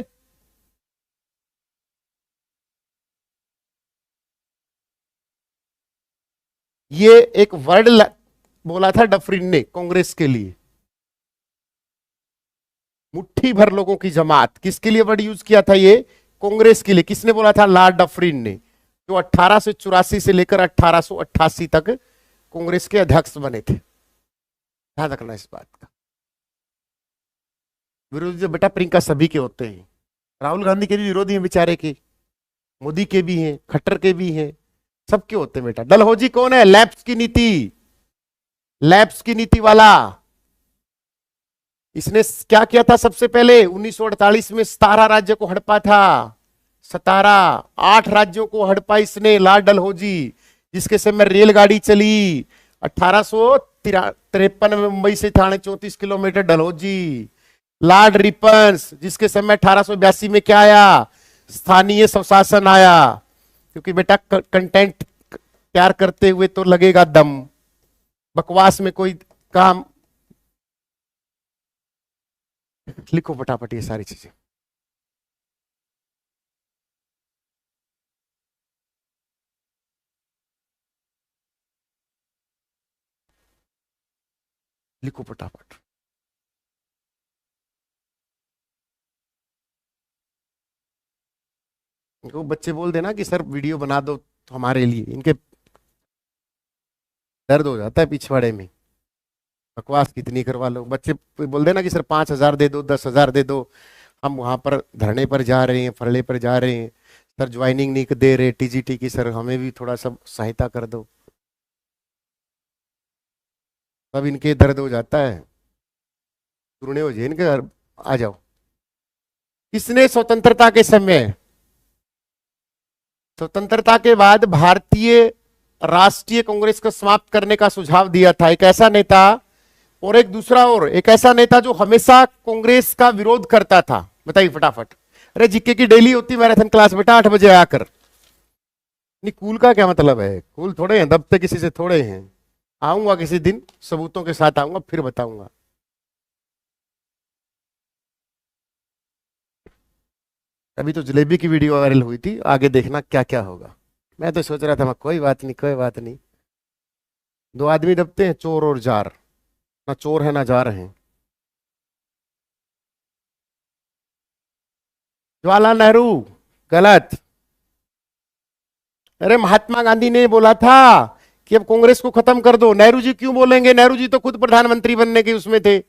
ये एक वर्ड बोला था डफरिन ने कांग्रेस के लिए, मुट्ठी भर लोगों की जमात। किसके लिए वर्ड यूज किया था ये? कांग्रेस के लिए। किसने बोला था? लॉर्ड डफरिन ने, जो 1884 से लेकर 1888 तक कांग्रेस के अध्यक्ष बने थे। ध्यान रखना इस बात का। विरोधी बेटा प्रियंका सभी के होते हैं। राहुल गांधी के भी विरोधी हैं बेचारे के, मोदी के भी हैं, खट्टर के भी हैं, सबके होते हैं बेटा। डलहौजी कौन है? लैप्स की नीति, लैप्स की नीति वाला। इसने क्या किया था? सबसे पहले 1948 में 17 राज्य को हड़पा था। 17, 8 राज्यों को हड़पा इसने, लॉर्ड डलहौजी। जिसके समय रेलगाड़ी चली 1853 में मुंबई से थाने 34 किलोमीटर डलहौजी। लॉर्ड रिपन्स, जिसके समय 1882 में क्या आया? स्थानीय स्वशासन आया। क्योंकि बेटा कंटेंट तैयार करते हुए तो लगेगा दम, बकवास में कोई काम। लिखो फटाफट ये सारी चीजें। लिखो फटाफट। इनको बच्चे बोल देना कि सर वीडियो बना दो तो हमारे लिए, इनके दर्द हो जाता है पिछवाड़े में। बकवास कितनी करवा लो। बच्चे बोल देना कि सर 5,000 दे दो, 10,000 दे दो, हम वहां पर धरने पर जा रहे हैं, फरले पर जा रहे हैं, सर ज्वाइनिंग नहीं दे रहे टीजीटी की, सर हमें भी थोड़ा सा सहायता कर दो। तब इनके दर्द हो जाता है, चूरने हो जाए इनके। आ जाओ, किसने स्वतंत्रता के समय, स्वतंत्रता के बाद भारतीय राष्ट्रीय कांग्रेस को समाप्त करने का सुझाव दिया था? एक ऐसा नेता, और एक दूसरा, और एक ऐसा नेता जो हमेशा कांग्रेस का विरोध करता था। बताइए फटाफट। अरे जीके की डेली होती मैराथन क्लास बेटा, 8 बजे आकर। नहीं, कूल का क्या मतलब है? कूल थोड़े हैं, दबते किसी से थोड़े हैं। आऊंगा किसी दिन, सबूतों के साथ आऊंगा, फिर बताऊंगा। अभी तो जलेबी की वीडियो वायरल हुई थी, आगे देखना क्या क्या होगा। मैं तो सोच रहा था, मैं कोई बात नहीं, कोई बात नहीं। दो आदमी दबते हैं, चोर और जार। ना चोर है ना जार है। जवाहरलाल नेहरू गलत। अरे महात्मा गांधी ने बोला था कि अब कांग्रेस को खत्म कर दो। नेहरू जी क्यों बोलेंगे? नेहरू जी तो खुद प्रधानमंत्री बनने के उसमें थे।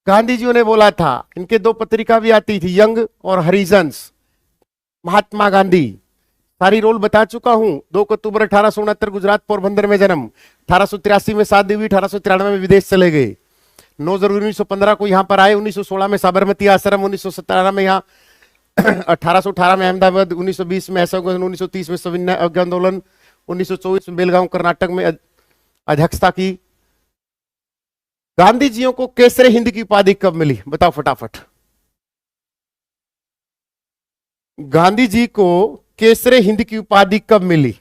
गांधी जी ने बोला था। इनके दो पत्रिका भी आती थी, यंग और हरिजन्स। महात्मा गांधी। सारी रोल बता चुका हूं। 2 अक्टूबर 1869 गुजरात पोरबंदर में जन्म। 1883 में शादी हुई। 1893 में विदेश चले गए। 9 जनवरी 1915 को यहां पर आए। 1916 में साबरमती आश्रम। 1917 में यहाँ 1818 में अहमदाबाद। 1920 में असहयोग आंदोलन। 1930 में सविनय अवज्ञा आंदोलन। 1924 में बेलगांव कर्नाटक में अध्यक्षता की। गांधी जियों को केसरे हिंद की उपाधि कब मिली? बताओ फटाफट। गांधी जी को केसरे हिंद की उपाधि कब मिली?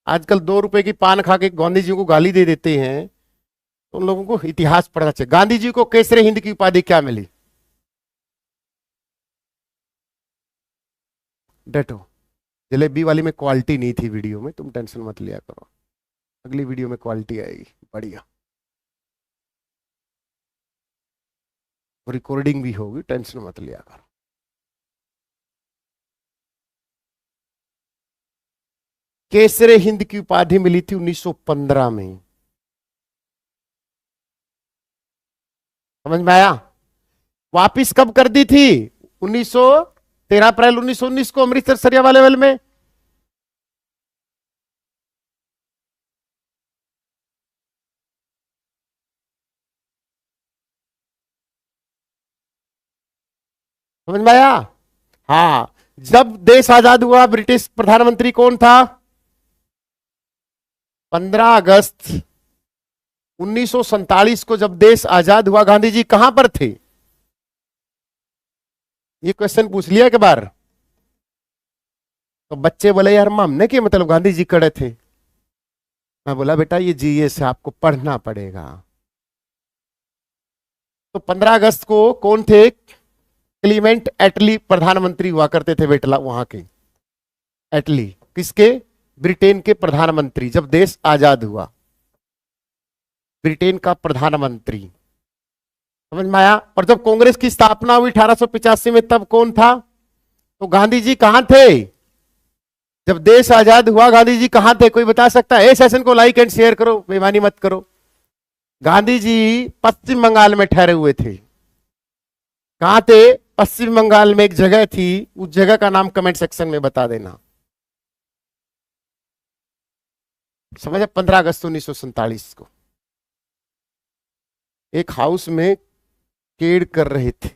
आजकल 2 रुपए की पान खा के गांधी जी को गाली दे देते हैं, तो उन लोगों को इतिहास पढ़ना चाहिए। गांधी जी को केसरे हिंद की उपाधि क्या मिली? डटो। जलेबी वाली में क्वालिटी नहीं थी वीडियो में, तुम टेंशन मत लिया करो। अगली वीडियो में क्वालिटी आएगी बढ़िया, रिकॉर्डिंग भी होगी, टेंशन मत लिया करो। केसरे हिंद की उपाधि मिली थी 1915 में। समझ में आया? वापिस कब कर दी थी? 13 अप्रैल 1919 को अमृतसर सरिया वाले वेल में। समझ में आया? हाँ। जब देश आजाद हुआ, ब्रिटिश प्रधानमंत्री कौन था? 15 अगस्त 1947 को जब देश आजाद हुआ, गांधी जी कहां पर थे? ये क्वेश्चन पूछ लिया एक बार। तो बच्चे बोले यार हमने के मतलब गांधी जी खड़े थे। मैं बोला बेटा ये जीए से आपको पढ़ना पड़ेगा। तो 15 अगस्त को कौन थे? क्लीमेंट एटली प्रधानमंत्री हुआ करते थे बेटला वहां के। एटली किसके? ब्रिटेन के प्रधानमंत्री, जब देश आजाद हुआ। ब्रिटेन का प्रधानमंत्री। समझ में आया? और जब कांग्रेस की स्थापना हुई 1885 में, तब कौन था? तो गांधी जी कहां थे जब देश आजाद हुआ? गांधी जी कहां थे? कोई बता सकता है? इस सेशन को लाइक एंड शेयर करो, बेईमानी मत करो। गांधी जी पश्चिम बंगाल में ठहरे हुए थे। कहां थे? पश्चिम बंगाल में एक जगह थी, उस जगह का नाम कमेंट सेक्शन में बता देना। समझ? 15 अगस्त 1947 को एक हाउस में केड़ कर रहे थे।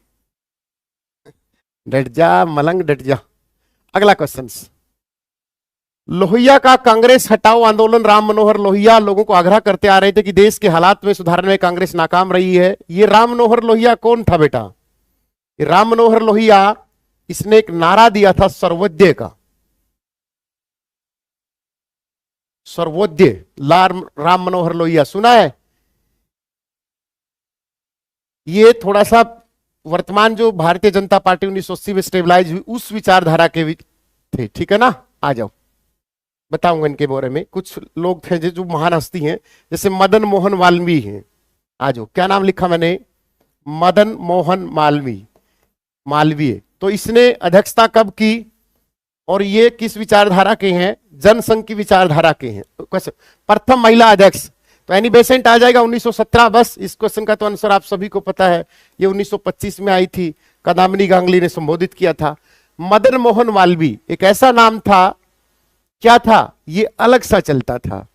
डट जा मलंग, डट जा। अगला क्वेश्चन। लोहिया का कांग्रेस हटाओ आंदोलन। राम मनोहर लोहिया लोगों को आग्रह करते आ रहे थे कि देश के हालात में सुधारने में कांग्रेस नाकाम रही है। ये राम मनोहर लोहिया कौन था बेटा? ये राम मनोहर लोहिया, इसने एक नारा दिया था सर्वोदय का। सर्वोदय। राम मनोहर लोहिया सुना है? ये थोड़ा सा वर्तमान जो भारतीय जनता पार्टी 1980 में स्टेबलाइज हुई, उस विचारधारा के भी थे। ठीक है ना? आ जाओ, बताऊंगा इनके बारे में। कुछ लोग थे जो महान हस्ती हैं, जैसे मदन मोहन मालवीय हैं। आ जाओ, क्या नाम लिखा मैंने? मदन मोहन मालवीय। मालवीय। तो इसने अध्यक्षता कब की और ये किस विचारधारा के हैं? जनसंघ की विचारधारा के हैं। क्वेश्चन, प्रथम महिला अध्यक्ष। तो एनी बेसेंट आ जाएगा 1917। बस इस क्वेश्चन का तो आंसर आप सभी को पता है। ये 1925 में आई थी, कादामिनी गांगुली ने संबोधित किया था। मदन मोहन मालवीय एक ऐसा नाम था, क्या था? ये अलग सा चलता था।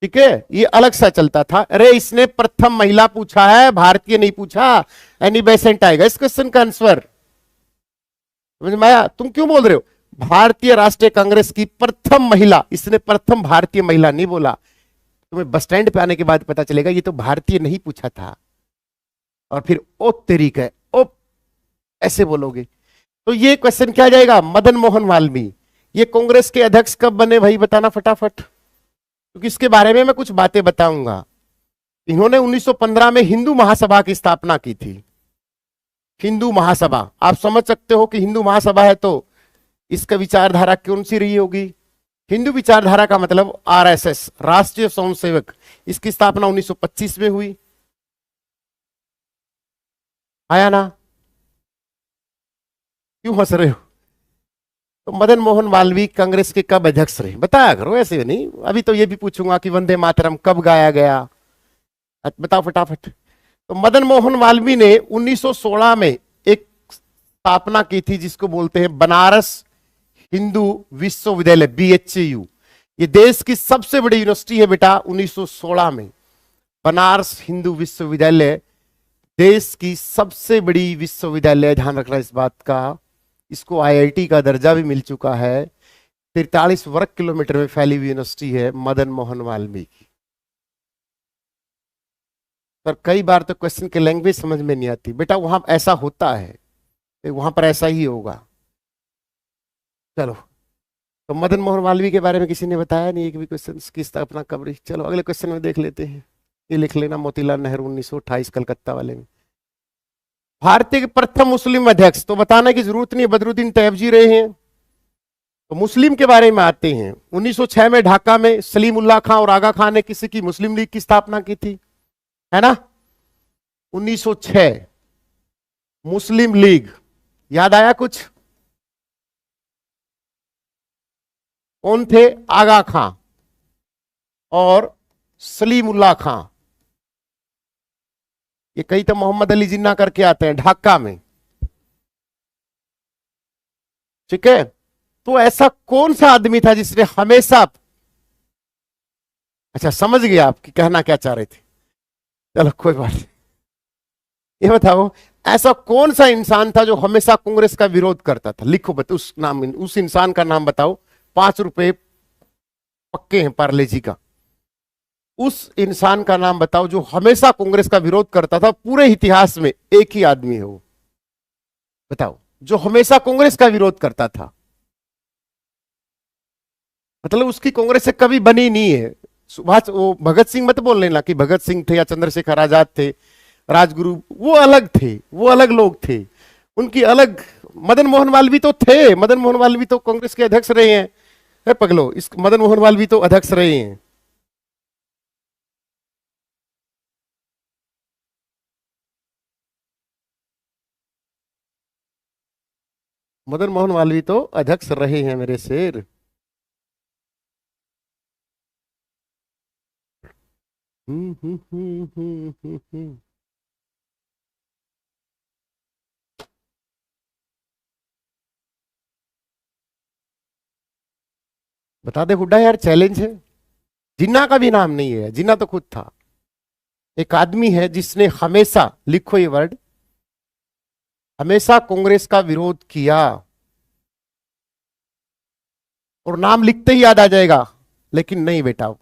ठीक है, ये अलग सा चलता था। अरे इसने प्रथम महिला पूछा है, भारतीय नहीं पूछा। एनी बेसेंट आएगा इस क्वेश्चन का आंसर। समझ में आया? तुम क्यों बोल रहे हो? भारतीय राष्ट्रीय कांग्रेस की प्रथम महिला, इसने प्रथम भारतीय महिला नहीं बोला। तुम्हें बस स्टैंड पे आने के बाद पता चलेगा ये तो भारतीय नहीं पूछा था, और फिर ओ तेरी का ओ ऐसे बोलोगे। तो ये क्वेश्चन क्या जाएगा, मदन मोहन मालवीय। ये कांग्रेस के अध्यक्ष कब बने भाई, बताना फटाफट, क्योंकि इसके बारे में मैं कुछ बातें बताऊंगा। इन्होंने 1915 में हिंदू महासभा की स्थापना की थी। हिंदू महासभा, आप समझ सकते हो कि हिंदू महासभा है तो इसका विचारधारा कौन सी रही होगी। हिंदू विचारधारा का मतलब आरएसएस, राष्ट्रीय स्वयंसेवक। इसकी स्थापना 1925 में हुई, आया ना, क्यों हंस रहे हो। तो मदन मोहन मालवीय कांग्रेस के कब अध्यक्ष रहे, बताया करो, ऐसे नहीं। अभी तो ये भी पूछूंगा कि वंदे मातरम कब गाया गया, बताओ फटाफट। तो मदन मोहन मालवीय ने 1916 में एक स्थापना की थी जिसको बोलते हैं बनारस हिंदू विश्वविद्यालय, BHU। ये देश की सबसे बड़ी यूनिवर्सिटी है बेटा। 1916 में बनारस हिंदू विश्वविद्यालय देश की सबसे बड़ी विश्वविद्यालय, ध्यान रखना इस बात का। इसको IIT का दर्जा भी मिल चुका है। 43 वर्ग किलोमीटर में फैली हुई यूनिवर्सिटी है मदन मोहन मालवीय की। पर कई बार तो क्वेश्चन की लैंग्वेज समझ में नहीं आती बेटा, वहां ऐसा होता है, वहां पर ऐसा ही होगा। चलो, तो मदन मोहन मालवीय के बारे में किसी ने बताया नहीं एक भी क्वेश्चन की स्थापना कब रही। चलो अगले क्वेश्चन में देख लेते हैं। ये लिख लेना, मोतीलाल नेहरू 1928 कलकत्ता वाले में। भारतीय के प्रथम मुस्लिम अध्यक्ष, तो बताने की जरूरत नहीं, बदरुद्दीन तैयब जी रहे हैं। तो मुस्लिम के बारे में आते हैं। 1906 में ढाका में सलीमुल्लाह खां और आगा खान ने किसी की मुस्लिम लीग की स्थापना की थी, है ना। 1906 मुस्लिम लीग, याद आया कुछ, कौन थे, आगा खां और सलीमुल्लाह खां। ये कई तो मोहम्मद अली जिन्ना करके आते हैं ढाका में, ठीक है। तो ऐसा कौन सा आदमी था जिसने हमेशा, अच्छा समझ गए आप कि कहना क्या चाह रहे थे, चलो कोई बात नहीं। ये बताओ ऐसा कौन सा इंसान था जो हमेशा कांग्रेस का विरोध करता था, लिखो बताओ उस नाम, उस इंसान का नाम बताओ। 5 रुपए पक्के हैं पार्ले जी का। उस इंसान का नाम बताओ जो हमेशा कांग्रेस का विरोध करता था, पूरे इतिहास में एक ही आदमी है वो, बताओ, जो हमेशा कांग्रेस का विरोध करता था। मतलब उसकी कांग्रेस से कभी बनी नहीं है। सुभाष, वो भगत सिंह मत बोल लेना कि भगत सिंह थे या चंद्रशेखर आजाद थे, राजगुरु, वो अलग थे, वो अलग लोग थे, उनकी अलग। मदन मोहन मालवीय तो थे, मदन मोहन मालवीय तो कांग्रेस के अध्यक्ष रहे हैं, है पगलो, इस मदन मोहन मालवीय तो अध्यक्ष रहे हैं। मदन मोहन मालवीय तो अध्यक्ष रहे हैं मेरे शेर। बता दे हुड्डा यार, चैलेंज है। जिन्ना का भी नाम नहीं है, जिन्ना तो खुद था। एक आदमी है जिसने हमेशा, लिखो ये वर्ड, हमेशा कांग्रेस का विरोध किया। और नाम लिखते ही याद आ जाएगा, लेकिन नहीं बेटा,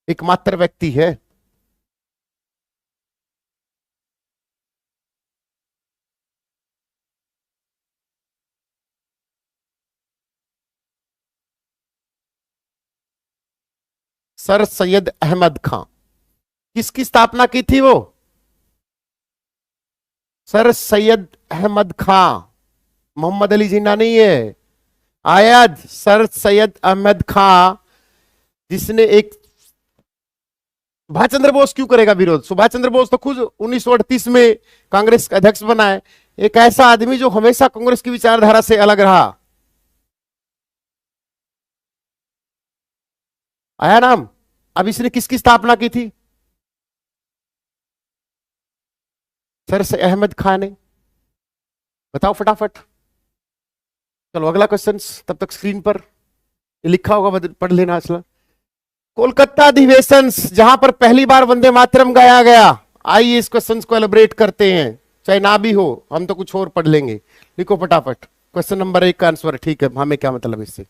एकमात्र व्यक्ति है। सर सैयद अहमद खां। किसकी स्थापना की थी वो, सर सैयद अहमद खां, मोहम्मद अली जिन्ना नहीं है। आयद सर सैयद अहमद खां, जिसने एक, सुभाष चंद्र बोस क्यों करेगा विरोध, सुभाष चंद्र बोस तो खुद 1938 में कांग्रेस का अध्यक्ष बना है। एक ऐसा आदमी जो हमेशा कांग्रेस की विचारधारा से अलग रहा, आया नाम। अब इसने किसकी स्थापना की थी, सर से अहमद खान ने, बताओ फटाफट। चलो अगला क्वेश्चन, तब तक स्क्रीन पर लिखा होगा, पढ़ लेना असला। कोलकाता अधिवेशन, जहां पर पहली बार वंदे मातरम गाया गया। आइए इस क्वेश्चन को एलिब्रेट करते हैं, चाहे ना भी हो, हम तो कुछ और पढ़ लेंगे। लिखो फटाफट, क्वेश्चन नंबर 1 का आंसर, ठीक है, हमें क्या मतलब इससे।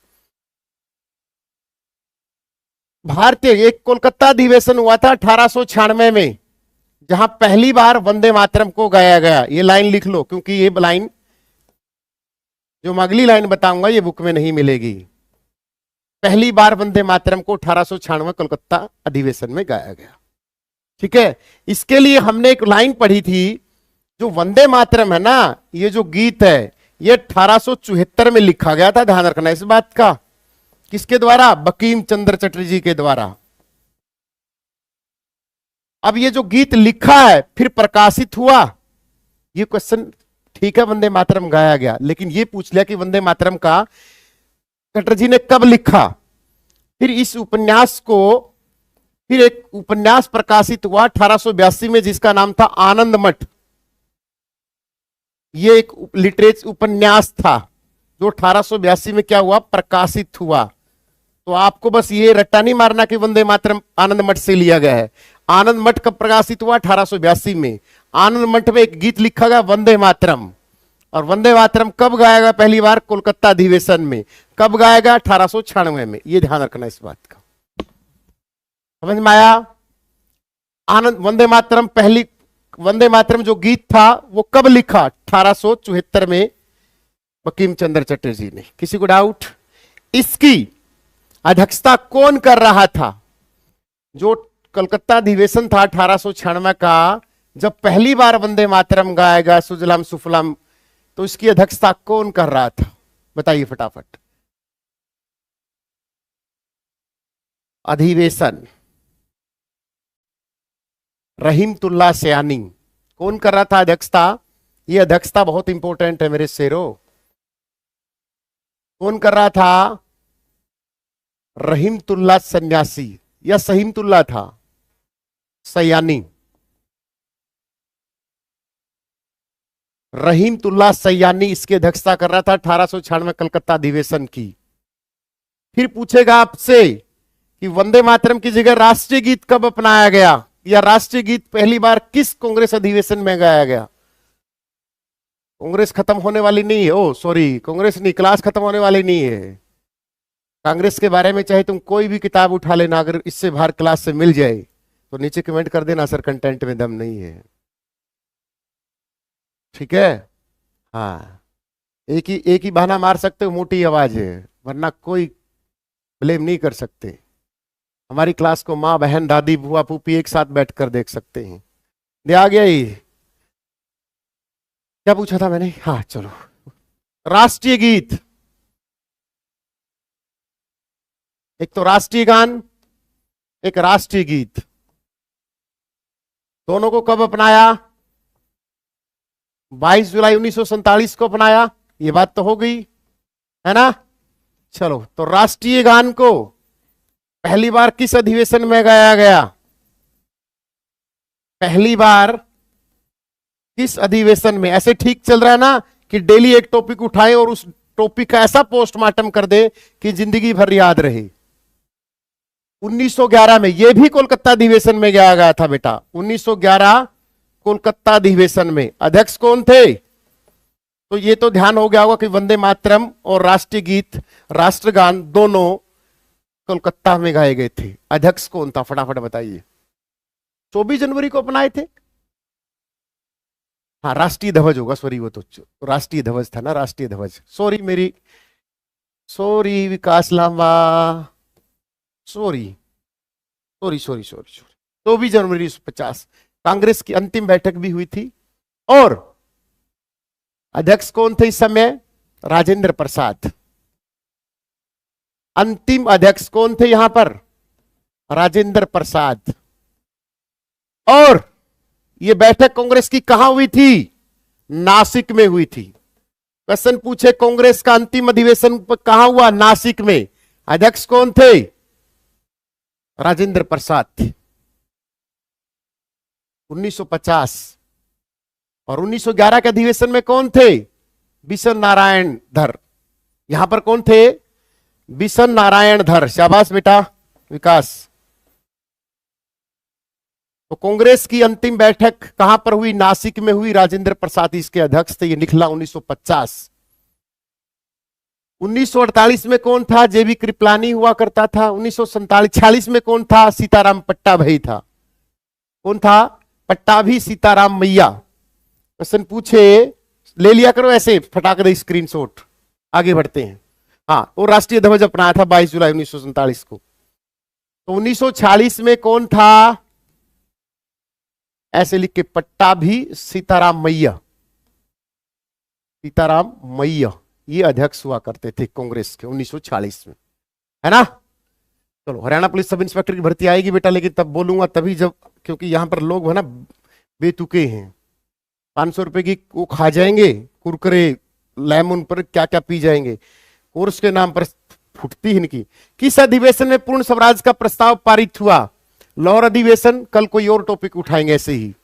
भारतीय एक कोलकाता अधिवेशन हुआ था 1896 में, जहां पहली बार वंदे मातरम को गाया गया। ये लाइन लिख लो, क्योंकि ये लाइन जो मैं अगली लाइन बताऊंगा ये बुक में नहीं मिलेगी। पहली बार वंदे मातरम को 1896 कोलकाता अधिवेशन में गाया गया। ठीक है, इसके लिए हमने एक लाइन पढ़ी थी, जो वंदे मातरम है ना, ये जो गीत है ये 1874 में लिखा गया था। ध्यान रखना इस बात का। किसके द्वारा? बंकिम चंद्र चटर्जी के द्वारा। अब ये जो गीत लिखा है फिर प्रकाशित हुआ, ये क्वेश्चन ठीक है, वंदे मातरम गाया गया, लेकिन ये पूछ लिया कि वंदे मातरम का चटर्जी ने कब लिखा। फिर इस उपन्यास को, फिर एक उपन्यास प्रकाशित हुआ 1882 में, जिसका नाम था आनंद मठ। ये एक लिटरेचर उपन्यास था जो 1882 में क्या हुआ? प्रकाशित हुआ। तो आपको बस ये रट्टा नहीं मारना कि वंदे मातरम आनंद मठ से लिया गया है। आनंद मठ कब प्रकाशित हुआ? 1882 में। आनंद मठ में एक गीत लिखा गया वंदे मातरम, और वंदे मातरम कब गाएगा? पहली बार कोलकाता अधिवेशन में। कब गाएगा? 1896 में। ये ध्यान रखना इस बात का। समझ में आया? आनंद वंदे मातरम, पहली वंदे मातरम जो गीत था वो कब लिखा? 1874 में बंकिम चंद्र चटर्जी ने। किसी को डाउट? इसकी अध्यक्षता कौन कर रहा था? जो कलकत्ता अधिवेशन था 1896 का, जब पहली बार वंदे मातरम गाएगा सुजलाम सुफलाम, तो इसकी अध्यक्षता कौन कर रहा था? बताइए फटाफट। अधिवेशन रहीमतुल्लाह सयानी कौन कर रहा था अध्यक्षता? ये अध्यक्षता बहुत इंपॉर्टेंट है मेरे शेरों। कौन कर रहा था? रहीमतुल्लाह सन्यासी या सहीमतुल्लाह था? सयानी। रहीमतुल्लाह सयानी इसकी अध्यक्षता कर रहा था 1896 कलकत्ता अधिवेशन की। फिर पूछेगा आपसे कि वंदे मातरम की जगह राष्ट्रीय गीत कब अपनाया गया, या राष्ट्रीय गीत पहली बार किस कांग्रेस अधिवेशन में गाया गया? कांग्रेस खत्म होने वाली नहीं है। ओ सॉरी, कांग्रेस नहीं, क्लास खत्म होने वाली नहीं है। कांग्रेस के बारे में चाहे तुम कोई भी किताब उठा लेना, अगर इससे बाहर क्लास से मिल जाए तो नीचे कमेंट कर देना सर कंटेंट में दम नहीं है। ठीक है? हाँ, एक ही बहाना मार सकते हो, मोटी आवाज है, वरना कोई ब्लेम नहीं कर सकते। हमारी क्लास को माँ बहन दादी बुआ पुपी एक साथ बैठकर देख सकते हैं। दे आ गया ही। क्या पूछा था मैंने? हाँ चलो, राष्ट्रीय गीत, एक तो राष्ट्रीय गान, एक राष्ट्रीय गीत, दोनों को कब अपनाया? 22 जुलाई 1947 को अपनाया। ये बात तो हो गई है ना। चलो, तो राष्ट्रीय गान को पहली बार किस अधिवेशन में गाया गया? पहली बार किस अधिवेशन में? ऐसे ठीक चल रहा है ना कि डेली एक टॉपिक उठाए और उस टॉपिक का ऐसा पोस्टमार्टम कर दे कि जिंदगी भर याद रहे। 1911 में, यह भी कोलकाता अधिवेशन में गाया गया था बेटा। 1911 कोलकाता अधिवेशन में अध्यक्ष कौन थे? तो ये तो ध्यान हो गया होगा कि वंदे मातरम और राष्ट्रीय गीत, राष्ट्रगान दोनों कोलकाता में गाए गए थे। अध्यक्ष कौन था? फटाफट बताइए। 24 जनवरी को अपनाए थे। हाँ, राष्ट्रीय ध्वज होगा, सॉरी, वो तो राष्ट्रीय ध्वज था ना, राष्ट्रीय ध्वज। सॉरी विकास लांबा, सॉरी 24 जनवरी 1950 कांग्रेस की अंतिम बैठक भी हुई थी। और अध्यक्ष कौन थे इस समय? राजेंद्र प्रसाद। अंतिम अध्यक्ष कौन थे यहां पर? राजेंद्र प्रसाद। और यह बैठक कांग्रेस की कहां हुई थी? नासिक में हुई थी। क्वेश्चन पूछे, कांग्रेस का अंतिम अधिवेशन कहां हुआ? नासिक में। अध्यक्ष कौन थे? राजेंद्र प्रसाद थे। 1950। और 1911 के अधिवेशन में कौन थे? बिशन नारायण धर। यहां पर कौन थे? बिशन नारायण धर। शाबाश बेटा विकास। तो कांग्रेस की अंतिम बैठक कहां पर हुई? नासिक में हुई। राजेंद्र प्रसाद इसके अध्यक्ष थे। ये निकला 1950। 1948 में कौन था? जेबी कृपलानी हुआ करता था। 1947 में कौन था? सीताराम पट्टाभी था। कौन था? पट्टाभी सीताराम मैया। क्वेश्चन पूछे, ले लिया करो ऐसे फटाक दे स्क्रीनशॉट। आगे बढ़ते हैं। हाँ, और राष्ट्रीय ध्वज अपनाया था 22 जुलाई 1947 को। तो 1946 में कौन था? ऐसे लिख के, पट्टाभी सीताराम मैया। सीताराम मैया ये अध्यक्ष हुआ करते थे कांग्रेस के 1946 में, है ना। चलो, हरियाणा पुलिस सब इंस्पेक्टर की भर्ती आएगी बेटा, लेकिन तब बोलूंगा तभी जब, क्योंकि यहां पर लोग है ना बेतुके हैं। 500 रुपए की वो खा जाएंगे कुरकुरे, लेमन पर क्या क्या पी जाएंगे, कोर्स के नाम पर फुटती है इनकी। किस अधिवेशन में पूर्ण स्वराज का प्रस्ताव पारित हुआ? लाहौर अधिवेशन। कल कोई और टॉपिक उठाएंगे ऐसे ही।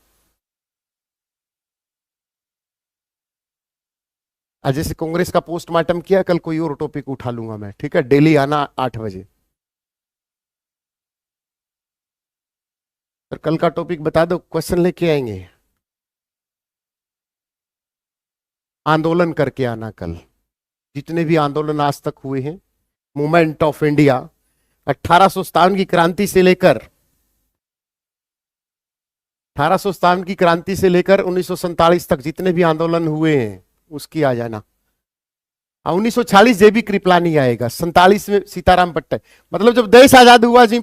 आज जैसे कांग्रेस का पोस्टमार्टम किया, कल कोई और टॉपिक उठा लूंगा मैं, ठीक है। डेली आना 8 बजे। पर कल का टॉपिक बता दो, क्वेश्चन लेके आएंगे। आंदोलन करके आना कल, जितने भी आंदोलन आज तक हुए हैं। मूवमेंट ऑफ इंडिया 1857 की क्रांति से लेकर 1947 तक जितने भी आंदोलन हुए हैं उसकी आ जाना। 1946 जेबी कृपलानी आएगा, 47 में सीताराम पट्टा। मतलब जब देश आजाद हुआ जी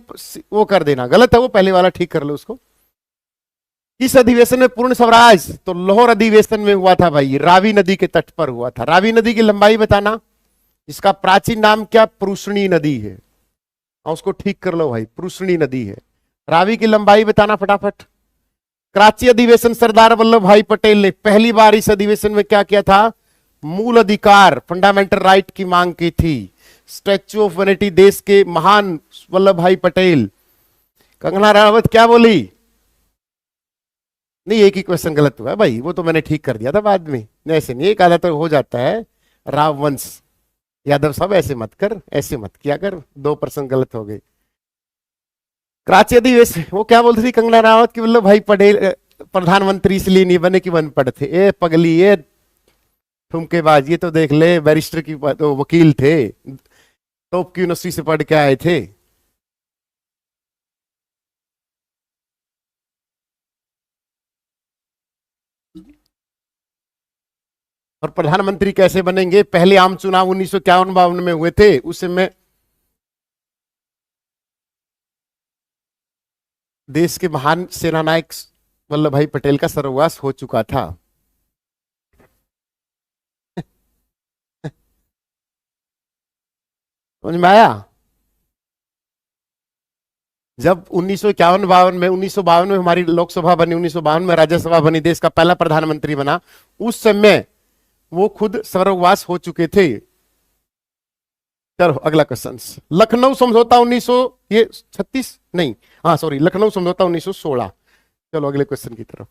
वो कर देना, गलत है वो, पहले वाला ठीक कर लो उसको। किस अधिवेशन में पूर्ण स्वराज? तो लाहौर अधिवेशन में हुआ था भाई, रावी नदी के तट पर हुआ था। रावी नदी की लंबाई बताना, इसका प्राचीन नाम क्या? पुरुषणी नदी है। उसको ठीक कर लो भाई, पुरुषणी नदी है। रावी की लंबाई बताना फटाफट। कराची अधिवेशन, सरदार वल्लभ भाई पटेल ने पहली बार इस अधिवेशन में क्या किया था? मूल अधिकार, फंडामेंटल राइट की मांग की थी। स्टैच्यू ऑफ यूनिटी देश के महान वल्लभ भाई पटेल। कंगना राणावत क्या बोली? नहीं, एक ही क्वेश्चन गलत हुआ है भाई, वो तो मैंने ठीक कर दिया था बाद में। ऐसे नहीं, एक आधा तो हो जाता है। राववंश यादव साहब ऐसे मत कर, ऐसे मत किया कर, 2% गलत हो गए। कराची अधिवेशन, वो क्या बोलती थी कंगना राणावत की? वल्लभ भाई पटेल प्रधानमंत्री इसलिए नहीं बने कि अनपढ़ थे। ए पगली, ये ठुमकेबाज, ये तो देख ले बैरिस्टर की तो वकील थे, टॉप की यूनिवर्सिटी से पढ़ के आए थे। और प्रधानमंत्री कैसे बनेंगे? पहले आम चुनाव 1951-52 में हुए थे, उस समय देश के महान सेनानायक वल्लभ भाई पटेल का स्वर्गवास हो चुका था। समझ में आया? जब 1951-52 में हमारी लोकसभा बनी, 1952 में राज्यसभा बनी, देश का पहला प्रधानमंत्री बना, उस समय वो खुद स्वर्गवास हो चुके थे। चलो अगला क्वेश्चन। लखनऊ समझौता 1936 नहीं, हाँ सॉरी, लखनऊ समझौता 1916। चलो अगले क्वेश्चन की तरफ।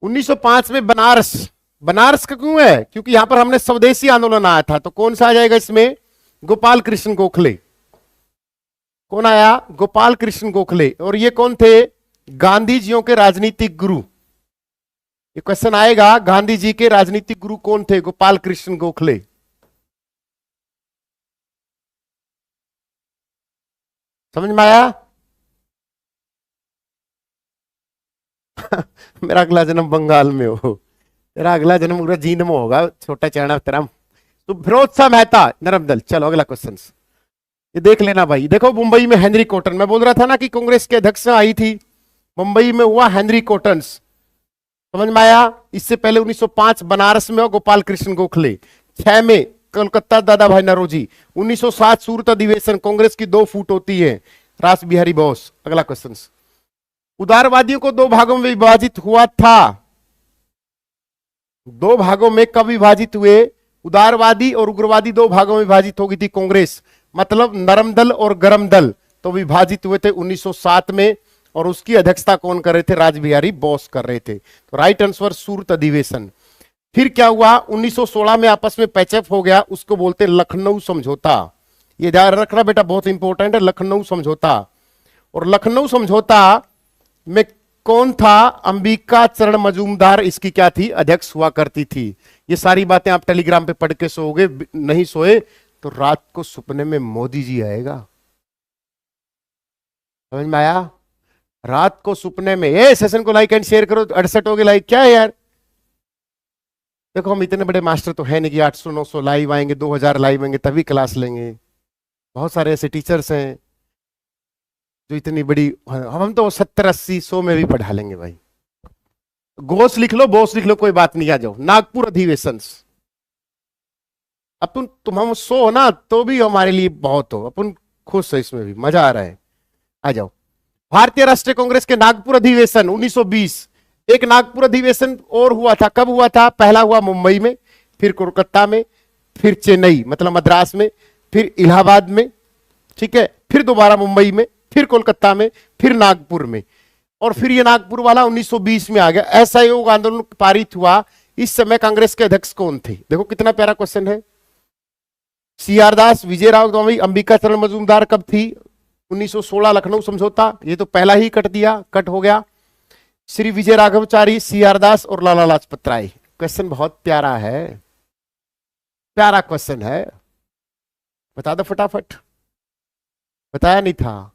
1905 में बनारस, बनारस का क्यों है? क्योंकि यहां पर हमने स्वदेशी आंदोलन आया था। तो कौन सा आ जाएगा इसमें? गोपाल कृष्ण गोखले। कौन आया? गोपाल कृष्ण गोखले। और ये कौन थे? गांधी जियों के राजनीतिक गुरु। ये क्वेश्चन आएगा, गांधी जी के राजनीतिक गुरु कौन थे? गोपाल कृष्ण गोखले। समझ में आया? मेरा अगला जन्म बंगाल में हो, तेरा अगला जन्म पूरा जींद में होगा, छोटा चैना तेरा। तो फिरोज शाह मेहता, नरम दल। चलो अगला क्वेश्चन, ये देख लेना भाई। देखो मुंबई में हेनरी कॉटन, मैं बोल रहा था ना कि कांग्रेस के अध्यक्ष आई थी, मुंबई में हुआ हेनरी कॉटन। समझ में आया? इससे पहले 1905 बनारस में हो गोपाल कृष्ण गोखले। 6 में कोलकाता दादा भाई नौरोजी। 1907 सूरत अधिवेशन, कांग्रेस की 2 फूट होती है, रास बिहारी बोस। अगला क्वेश्चन, उदारवादियों को 2 भागों में विभाजित हुआ था। 2 भागों में कब विभाजित हुए? उदारवादी और उग्रवादी 2 भागों में विभाजित हो गई थी कांग्रेस, मतलब नरम दल और गरम दल। तो विभाजित हुए थे 1907 में, और उसकी अध्यक्षता कौन कर रहे थे? राज बिहारी बोस कर रहे थे। तो राइट आंसर सूरत अधिवेशन। फिर क्या हुआ? 1916 में आपस में पैचअप हो गया, उसको बोलते लखनऊ समझौता। ये ध्यान रखना बेटा, बहुत इंपॉर्टेंट है लखनऊ समझौता। और लखनऊ समझौता में कौन था? अंबिका चरण मजूमदार इसकी क्या थी? अध्यक्ष हुआ करती थी। ये सारी बातें आप टेलीग्राम पे पढ़ के सोओगे, नहीं सोए तो रात को सपने में मोदी जी आएगा। समझ में आया? रात को सपने में। ए सेशन को लाइक एंड शेयर करो। 68 हो गए लाइक, क्या है यार? देखो हम इतने बड़े मास्टर तो है नहीं कि 800 900 लाइव आएंगे, 2000 लाइव आएंगे तभी क्लास लेंगे। बहुत सारे ऐसे टीचर्स हैं जो इतनी बड़ी, हम तो 70 80 100 में भी पढ़ा लेंगे भाई। घोष लिख लो, बोस लिख लो, कोई बात नहीं, आ जाओ। नागपुर अधिवेशन, अपन तुम हम 100 हो ना तो भी हमारे लिए बहुत हो, अपन खुश है, इसमें भी मजा आ रहा है। आ जाओ। भारतीय राष्ट्रीय कांग्रेस के नागपुर अधिवेशन 1920। एक नागपुर अधिवेशन और हुआ था, कब हुआ था? पहला हुआ मुंबई में, फिर कोलकाता में, फिर चेन्नई मतलब मद्रास में, फिर इलाहाबाद में, ठीक है, फिर दोबारा मुंबई में, फिर कोलकाता में, फिर नागपुर में, और फिर ये नागपुर वाला 1920 में आ गया। असहयोग आंदोलन पारित हुआ। इस समय कांग्रेस के अध्यक्ष कौन थे? देखो कितना प्यारा क्वेश्चन है। सीआर दास, विजयराव दौमई, अंबिका चरण मजूमदार कब थी? 1916 लखनऊ समझौता, ये तो पहला ही कट दिया, कट हो गया। श्री विजय राघवचारी, सीआर दास और लाला लाजपत राय। क्वेश्चन बहुत प्यारा है, प्यारा क्वेश्चन है, बता दो फटाफट। बताया नहीं था?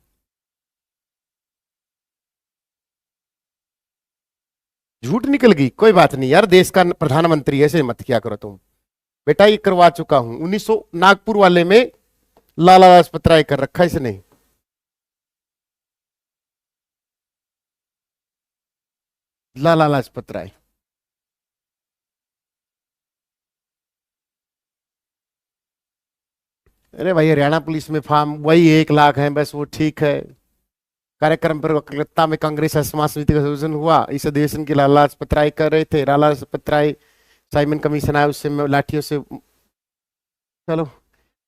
झूठ निकल गई, कोई बात नहीं यार, देश का प्रधानमंत्री ऐसे मत किया करो तुम। बेटा ये करवा चुका हूं, 1900 नागपुर वाले में लाला लाजपत राय कर रखा इसने। लाला लाजपत राय। अरे भाई हरियाणा पुलिस में फार्म वही 1 लाख है बस, वो ठीक है। कार्यक्रम पर कलकत्ता में कांग्रेस समाज समिति का आयोजन हुआ। इस अधिवेशन के लाला लाजपत राय कर रहे थे। लाला लाजपत राय, साइमन कमीशन आया, उससे लाठियों से। चलो,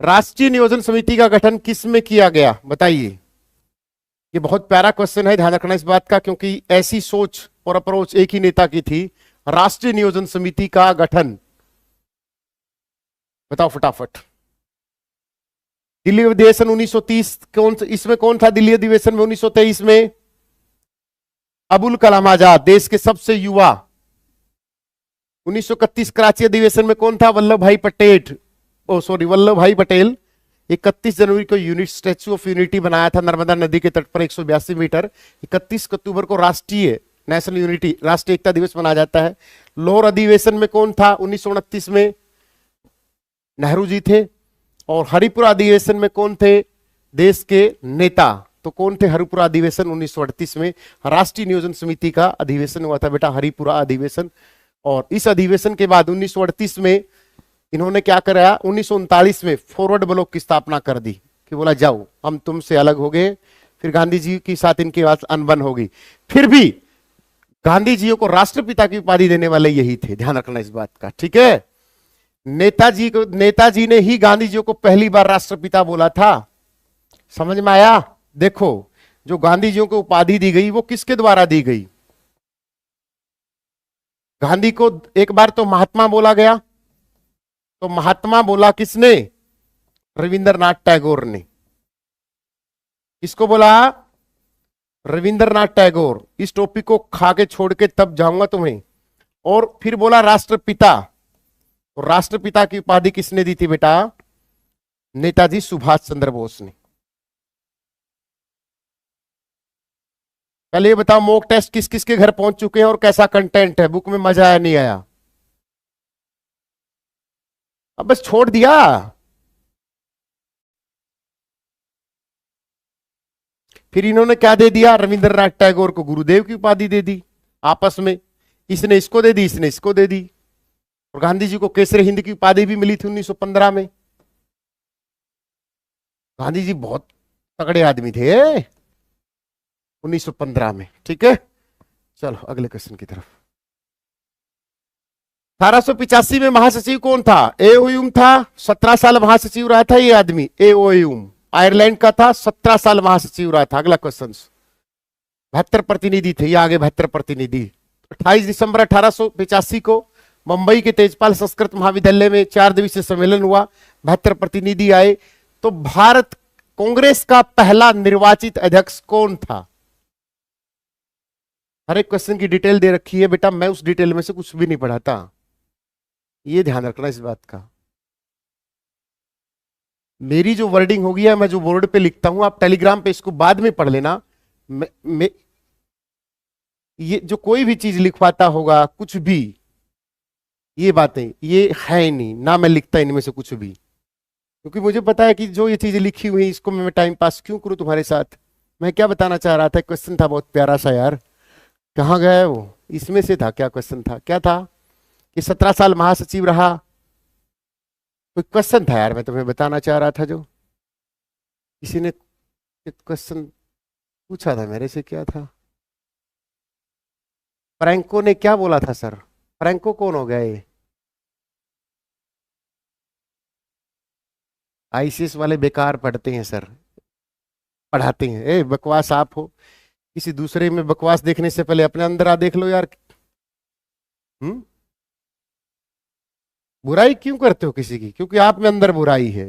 राष्ट्रीय नियोजन समिति का गठन किस में किया गया? बताइए। ये बहुत प्यारा क्वेश्चन है, ध्यान रखना इस बात का, क्योंकि ऐसी सोच और अप्रोच एक ही नेता की थी। राष्ट्रीय नियोजन समिति का गठन बताओ फटाफट। दिल्ली अधिवेशन 1930 कौन, इसमें कौन था? दिल्ली अधिवेशन में 1923 में अबुल कलाम आजाद, देश के सबसे युवा। 1931 कराची अधिवेशन में कौन था? वल्लभ भाई पटेल। ओ सॉरी, वल्लभ भाई पटेल। 31 जनवरी को यूनिट स्टैच्यू ऑफ यूनिटी बनाया था नर्मदा नदी के तट पर 182 मीटर। 31 अक्टूबर को राष्ट्रीय नेशनल यूनिटी, राष्ट्रीय एकता दिवस मनाया जाता है। लाहौर अधिवेशन में कौन था? 1929 में नेहरू जी थे। और हरिपुरा अधिवेशन में कौन थे? देश के नेता। तो कौन थे हरिपुरा अधिवेशन? 1938 में राष्ट्रीय नियोजन समिति का अधिवेशन हुआ था बेटा, हरिपुरा अधिवेशन। और इस अधिवेशन के बाद 1938 में इन्होंने क्या कराया? 1939 में फॉरवर्ड ब्लॉक की स्थापना कर दी कि बोला जाओ हम तुमसे अलग हो गए। फिर गांधी जी के साथ इनके पास अनबन होगी। फिर भी गांधी जी को राष्ट्रपिता की उपाधि देने वाले यही थे, ध्यान रखना इस बात का, ठीक है। नेताजी ने ही गांधी जी को पहली बार राष्ट्रपिता बोला था। समझ में आया? देखो, जो गांधी जी को उपाधि दी गई वो किसके द्वारा दी गई? गांधी को एक बार तो महात्मा बोला गया, तो महात्मा बोला किसने? रविंद्रनाथ टैगोर ने। किसको बोला? रविंद्रनाथ टैगोर। इस टॉपिक को खा के छोड़ के तब जाऊंगा तुम्हें। और फिर बोला राष्ट्रपिता। और राष्ट्रपिता की उपाधि किसने दी थी बेटा? नेताजी सुभाष चंद्र बोस ने। पहले ये बताओ, मॉक टेस्ट किस किस के घर पहुंच चुके हैं और कैसा कंटेंट है? बुक में मजा आया नहीं आया? अब बस छोड़ दिया। फिर इन्होंने क्या दे दिया? रविंद्रनाथ टैगोर को गुरुदेव की उपाधि दे दी आपस में। इसने इसको दे दी, इसने इसको दे दी। और गांधी जी को केसरी हिंद की उपाधि भी मिली थी 1915 में। गांधी जी बहुत तगड़े आदमी थे 1915 में, ठीक है। चलो अगले क्वेश्चन की तरफ। 1885 में महासचिव कौन था? एओयूम था। 17 साल महासचिव रहा था ये आदमी। एओयूम आयरलैंड का था, 17 साल महासचिव रहा था। अगला क्वेश्चन। 72 प्रतिनिधि थे, ये आगे 72 प्रतिनिधि। 28 दिसंबर 1885 को मुंबई के तेजपाल संस्कृत महाविद्यालय में 4 दिवसीय सम्मेलन हुआ। 72 प्रतिनिधि आए। तो भारत कांग्रेस का पहला निर्वाचित अध्यक्ष कौन था? हर एक क्वेश्चन की डिटेल दे रखी है बेटा, मैं उस डिटेल में से कुछ भी नहीं पढ़ाता, ये ध्यान रखना इस बात का। मेरी जो वर्डिंग होगी है, मैं जो बोर्ड पे लिखता हूं, आप टेलीग्राम पे इसको बाद में पढ़ लेना। मैं ये जो कोई भी चीज लिखवाता होगा कुछ भी, ये बातें ये है ही नहीं ना, मैं लिखता इनमें से कुछ भी, क्योंकि मुझे पता है कि जो ये चीजें लिखी हुई इसको मैं टाइम पास क्यों करूं तुम्हारे साथ। मैं क्या बताना चाह रहा था, क्वेश्चन था बहुत प्यारा सा यार, कहाँ गया है वो, इसमें से था क्या, क्वेश्चन था क्या था कि 17 साल महासचिव रहा, कोई क्वेश्चन था यार, मैं तुम्हें बताना चाह रहा था, जो किसी ने क्वेश्चन पूछा था मेरे से, क्या था, फ्रैंको ने क्या बोला था सर, फ्रैंको कौन हो गया ये, आईसीएस वाले बेकार पढ़ते हैं सर, पढ़ाते हैं, ए बकवास आप हो, किसी दूसरे में बकवास देखने से पहले अपने अंदर आ देख लो यार। हम्म, बुराई क्यों करते हो किसी की, क्योंकि आप में अंदर बुराई है।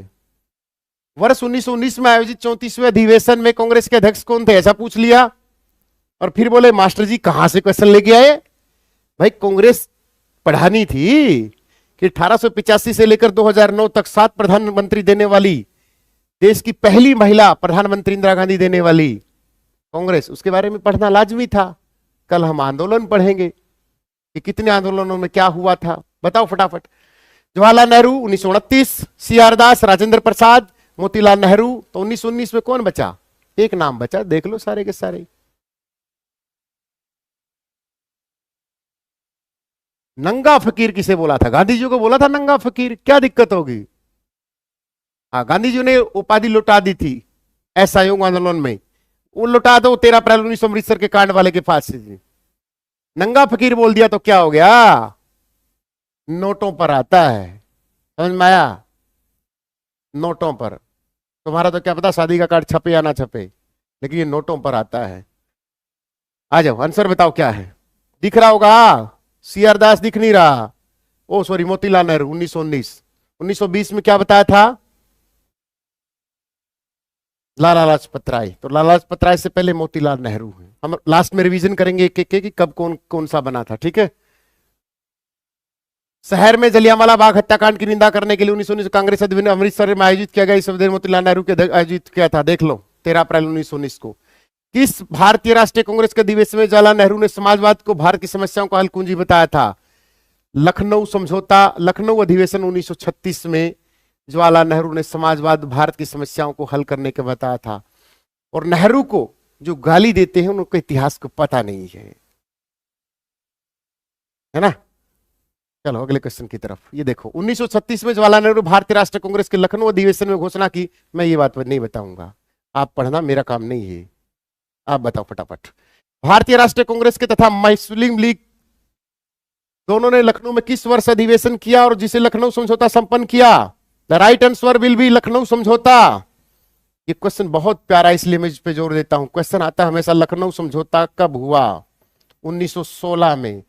वर्ष 1919 में आयोजित 34वें अधिवेशन में कांग्रेस के अध्यक्ष कौन थे, ऐसा पूछ लिया, और फिर बोले मास्टर जी कहां से क्वेश्चन लेके आए। भाई कांग्रेस पढ़ानी थी कि 1885 से लेकर 2009 तक 7 प्रधानमंत्री देने वाली, देश की पहली महिला प्रधानमंत्री इंदिरा गांधी देने वाली कांग्रेस, उसके बारे में पढ़ना लाजमी था। कल हम आंदोलन पढ़ेंगे कि कितने आंदोलनों में क्या हुआ था, बताओ फटाफट। जवाहरलाल नेहरू 1929, सी आर दास, राजेंद्र प्रसाद, मोतीलाल नेहरू। तो 1919 में कौन बचा, एक नाम बचा, देख लो सारे के सारे। नंगा फकीर किसे बोला था, गांधी जी को बोला था नंगा फकीर, क्या दिक्कत होगी। हाँ, गांधी जी ने उपाधि लौटा दी थी असहयोग आंदोलन में, वो लौटा दो 13 अप्रैल 1900 अमृतसर के कांड वाले के फांसी से। नंगा फकीर बोल दिया तो क्या हो गया, नोटों पर आता है, समझ में आया, नोटों पर। तुम्हारा तो क्या पता शादी का कार्ड छपे या ना छपे, लेकिन ये नोटों पर आता है। आ जाओ आंसर बताओ क्या है, दिख रहा होगा, सी आर दास दिख नहीं रहा, ओ सॉरी मोतीलाल नेहरू 1919। 1920 में क्या बताया था, लाला लाजपत राय। तो लाला लाजपत राय से पहले मोतीलाल नेहरू है। हम लास्ट में रिवीजन करेंगे एक एक कि कब कौन कौन सा बना था, ठीक है। शहर में जलियांवाला बाग हत्याकांड की निंदा करने के लिए 1919 कांग्रेस अधिवेशन अमृतसर में आयोजित किया गया, इस अवसर मोतीलाल नेहरू के आयोजित किया था, देख लो 13 अप्रैल 1919 को। किस भारतीय राष्ट्रीय कांग्रेस के अधिवेशन में जवाहरलाल नेहरू ने समाजवाद को भारत की समस्याओं का हल कुंजी बताया था, लखनऊ समझौता, लखनऊ अधिवेशन 1936 में जवाहरलाल नेहरू ने समाजवाद भारत की समस्याओं को हल करने का बताया था। और नेहरू को जो गाली देते हैं उनको इतिहास को पता नहीं है ना। चलो अगले क्वेश्चन की तरफ, ये देखो 1936 में जवाहरलाल नेहरू भारतीय राष्ट्रीय कांग्रेस के लखनऊ अधिवेशन में घोषणा की, मैं ये बात नहीं बताऊंगा, आप पढ़ना, मेरा काम नहीं है, आप बताओ फटाफट। भारतीय राष्ट्रीय कांग्रेस के तथा मुस्लिम लीग दोनों ने लखनऊ में किस वर्ष अधिवेशन किया और जिसे लखनऊ समझौता संपन्न किया। The right answer will be Lucknow समझौता। ये क्वेश्चन बहुत प्यारा, इसलिए मैं इस पे जोर देता हूं, क्वेश्चन आता है हमेशा लखनऊ समझौता कब हुआ, 1916 में।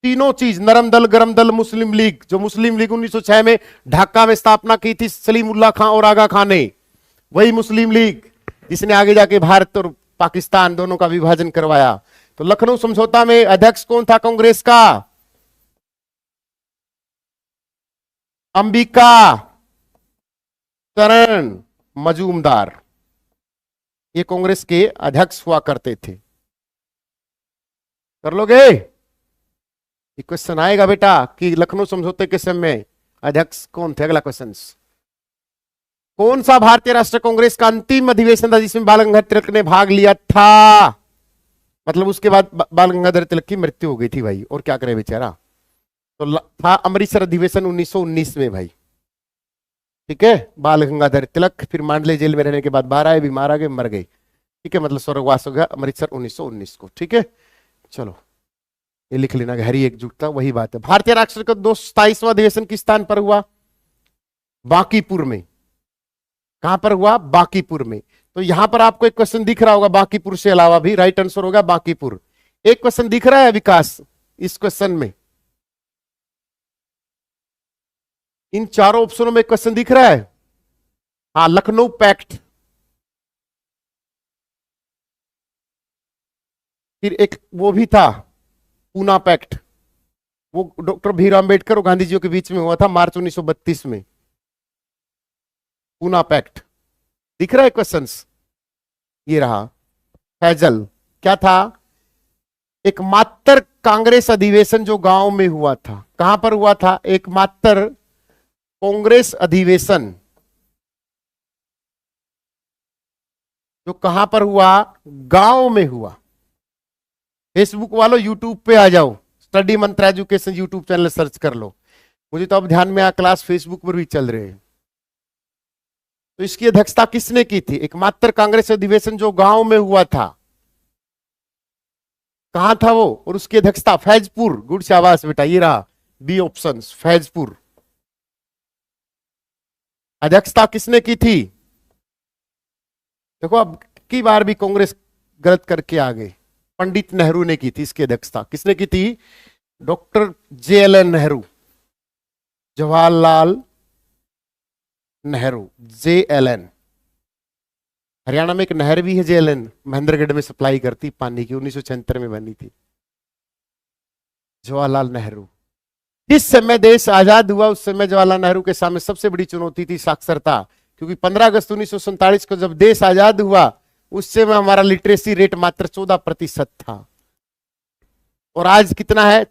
तीनों चीज, नरम दल, गरम दल, मुस्लिम लीग, जो मुस्लिम लीग 1906 में ढाका में स्थापना की थी सलीमुल्लाह खां और आगा खां ने, वही मुस्लिम लीग जिसने आगे जाके भारत और पाकिस्तान दोनों का विभाजन करवाया। तो लखनऊ समझौता में अध्यक्ष कौन था कांग्रेस का, अंबिका चरण मजूमदार, ये कांग्रेस के अध्यक्ष हुआ करते थे। कर लोगे, ये क्वेश्चन आएगा बेटा कि लखनऊ समझौते के समय अध्यक्ष कौन थे। अगला क्वेश्चन, कौन सा भारतीय राष्ट्रीय कांग्रेस का अंतिम अधिवेशन था जिसमें बाल गंगाधर तिलक ने भाग लिया था, मतलब उसके बाद बाल गंगाधर तिलक की मृत्यु हो गई थी भाई, और क्या करे बेचारा। तो था अमृतसर अधिवेशन 1919 में भाई, ठीक है। बाल गंगाधर तिलक फिर मांडले जेल में रहने के बाद बाहर आए, बीमार आ गए, मर गए, ठीक है, मतलब स्वर्गवास हो गया, अमृतसर 1919 को, ठीक है। चलो ये लिख लेना, गहरी एकजुटता, वही बात है। भारतीय राष्ट्र का 227वां अधिवेशन किस स्थान पर हुआ, बांकीपुर में। कहां पर हुआ, बांकीपुर में। तो यहां पर आपको एक क्वेश्चन दिख रहा होगा बांकीपुर से अलावा भी, राइट आंसर होगा बांकीपुर। एक क्वेश्चन दिख रहा है विकास इस क्वेश्चन में, इन चारों ऑप्शनों में क्वेश्चन दिख रहा है, हाँ, लखनऊ पैक्ट फिर एक वो भी था पूना पैक्ट, वो डॉक्टर भीमराव अंबेडकर और गांधी जी के बीच में हुआ था मार्च 1932 में, पूना पैक्ट। दिख रहा है क्वेश्चंस? ये रहा फैजल, क्या था? एकमात्र कांग्रेस अधिवेशन जो गांव में हुआ था। कहां पर हुआ था? एकमात्र कांग्रेस अधिवेशन जो कहां पर हुआ? गांव में हुआ। फेसबुक वालों यूट्यूब पे आ जाओ, स्टडी मंत्रा एजुकेशन यूट्यूब चैनल सर्च कर लो। मुझे तो अब ध्यान में आ, क्लास फेसबुक पर भी चल रहे हैं। तो इसकी अध्यक्षता किसने की थी? एकमात्र कांग्रेस अधिवेशन जो गांव में हुआ था, कहां था वो? और उसकी अध्यक्षता फैजपुर। गुड शाबाश बेटा, ये रहा बी ऑप्शन, फैजपुर। अध्यक्षता किसने की थी? देखो अब की बार भी कांग्रेस गलत करके आ गई। पंडित नेहरू ने की थी इसकी अध्यक्षता। किसने की थी? Doctor JLN Nehru, Jawaharlal Nehru, JLN। Haryana में एक नहर भी है JLN, महेंद्रगढ़ में सप्लाई करती पानी की, 1976 में बनी थी। जवाहरलाल नेहरू। जिस समय देश आजाद हुआ उस समय जवाहरलाल नेहरू के सामने सबसे बड़ी चुनौती थी साक्षरता, क्योंकि 15 अगस्त 1947 को जब देश आजाद हुआ उस समय हमारा लिटरेसी रेट मात्र 14% था, और आज कितना है?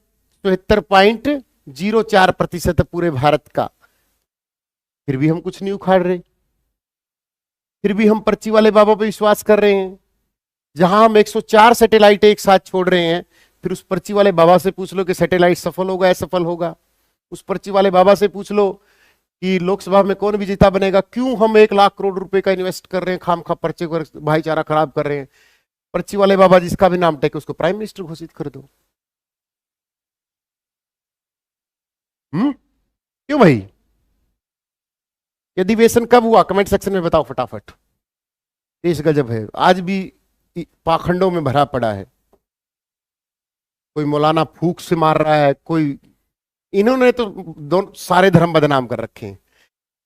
74.04% पूरे भारत का। फिर भी हम कुछ नहीं उखाड़ रहे, फिर भी हम पर्ची वाले बाबा पे विश्वास कर रहे हैं। जहां हम 104 सैटेलाइट एक साथ छोड़ रहे हैं, फिर उस पर्ची वाले बाबा से पूछ लो कि सैटेलाइट सफल होगा असफल होगा। उस पर्ची वाले बाबा से पूछ लो कि लोकसभा में कौन विजेता बनेगा। क्यों हम 1 लाख करोड़ रुपए का इन्वेस्ट कर रहे हैं खामखा, पर्चे को भाईचारा खराब कर रहे हैं। पर्ची वाले बाबा जिसका भी नाम टेके उसको प्राइम मिनिस्टर घोषित कर दो। क्यों भाई? अधिवेशन कब हुआ? कमेंट सेक्शन में बताओ फटाफट। देश गजब है, आज भी पाखंडों में भरा पड़ा है। कोई मौलाना फूक से मार रहा है, कोई, इन्होंने तो दोनों सारे धर्म बदनाम कर रखे हैं।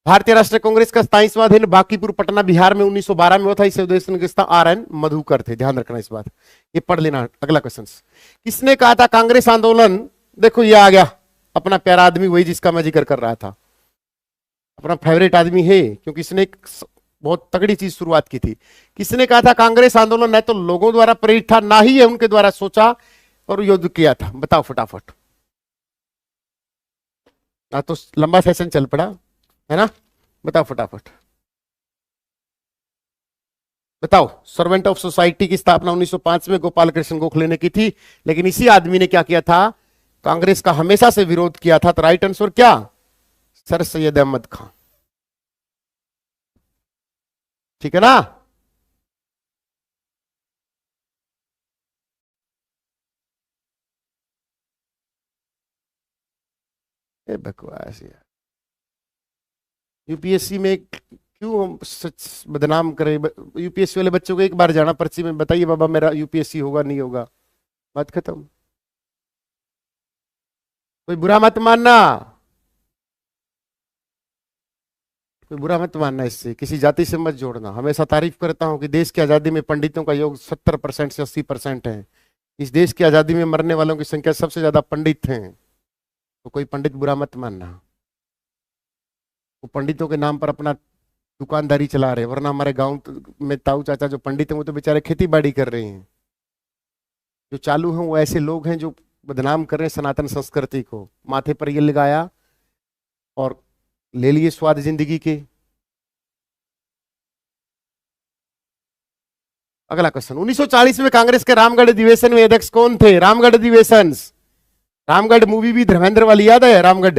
भारतीय राष्ट्रीय कांग्रेस का 27वां अध्ययन बांकीपुर पटना बिहार में 1912 में हुआ था। इसे अधिवेशन के RN मधुकर थे, ध्यान रखना इस बात, ये पढ़ लेना। अगला क्वेश्चन, किसने कहा था कांग्रेस आंदोलन? देखो ये आ गया अपना प्यारा आदमी, वही जिसका मैं जिक्र कर रहा था, अपना फेवरेट आदमी है, क्योंकि इसने एक बहुत तगड़ी चीज शुरुआत की थी। किसने कहा था कांग्रेस आंदोलन न तो लोगों द्वारा प्रेरित था, ना ही उनके द्वारा सोचा और युद्ध किया था? बताओ फटाफट। तो लंबा सेशन चल पड़ा है ना, बताओ फटाफट बताओ। सर्वेंट ऑफ सोसाइटी की स्थापना 1905 में गोपाल कृष्ण गोखले ने की थी, लेकिन इसी आदमी ने क्या किया था? कांग्रेस का हमेशा से विरोध किया था। तो राइट आंसर क्या? सर सैयद अहमद खान। ठीक है ना? बकवास यार। यूपीएससी में क्यों हम सच बदनाम करें? यूपीएससी वाले बच्चों को एक बार जाना पर्ची में, बताइए बाबा मेरा यूपीएससी होगा नहीं होगा, बात खत्म। कोई बुरा मत मानना, कोई बुरा मत मानना, इससे किसी जाति से मत जोड़ना। हमेशा तारीफ करता हूं कि देश की आजादी में पंडितों का योग 70% से 80% है। इस देश की आजादी में मरने वालों की संख्या सबसे ज्यादा पंडित हैं, तो कोई पंडित बुरा मत मानना। वो पंडितों के नाम पर अपना दुकानदारी चला रहे, वरना हमारे गांव में ताऊ चाचा जो पंडित हैं वो तो बेचारे खेती बाड़ी कर रहे हैं। जो चालू हैं वो ऐसे लोग हैं जो बदनाम कर रहे हैं सनातन संस्कृति को। माथे पर ये लगाया और ले लिए स्वाद जिंदगी के। अगला क्वेश्चन, 1940 में कांग्रेस के रामगढ़ अधिवेशन में अध्यक्ष कौन थे? रामगढ़ अधिवेशन, रामगढ़ मूवी भी धर्मेंद्र वाली याद है? रामगढ़,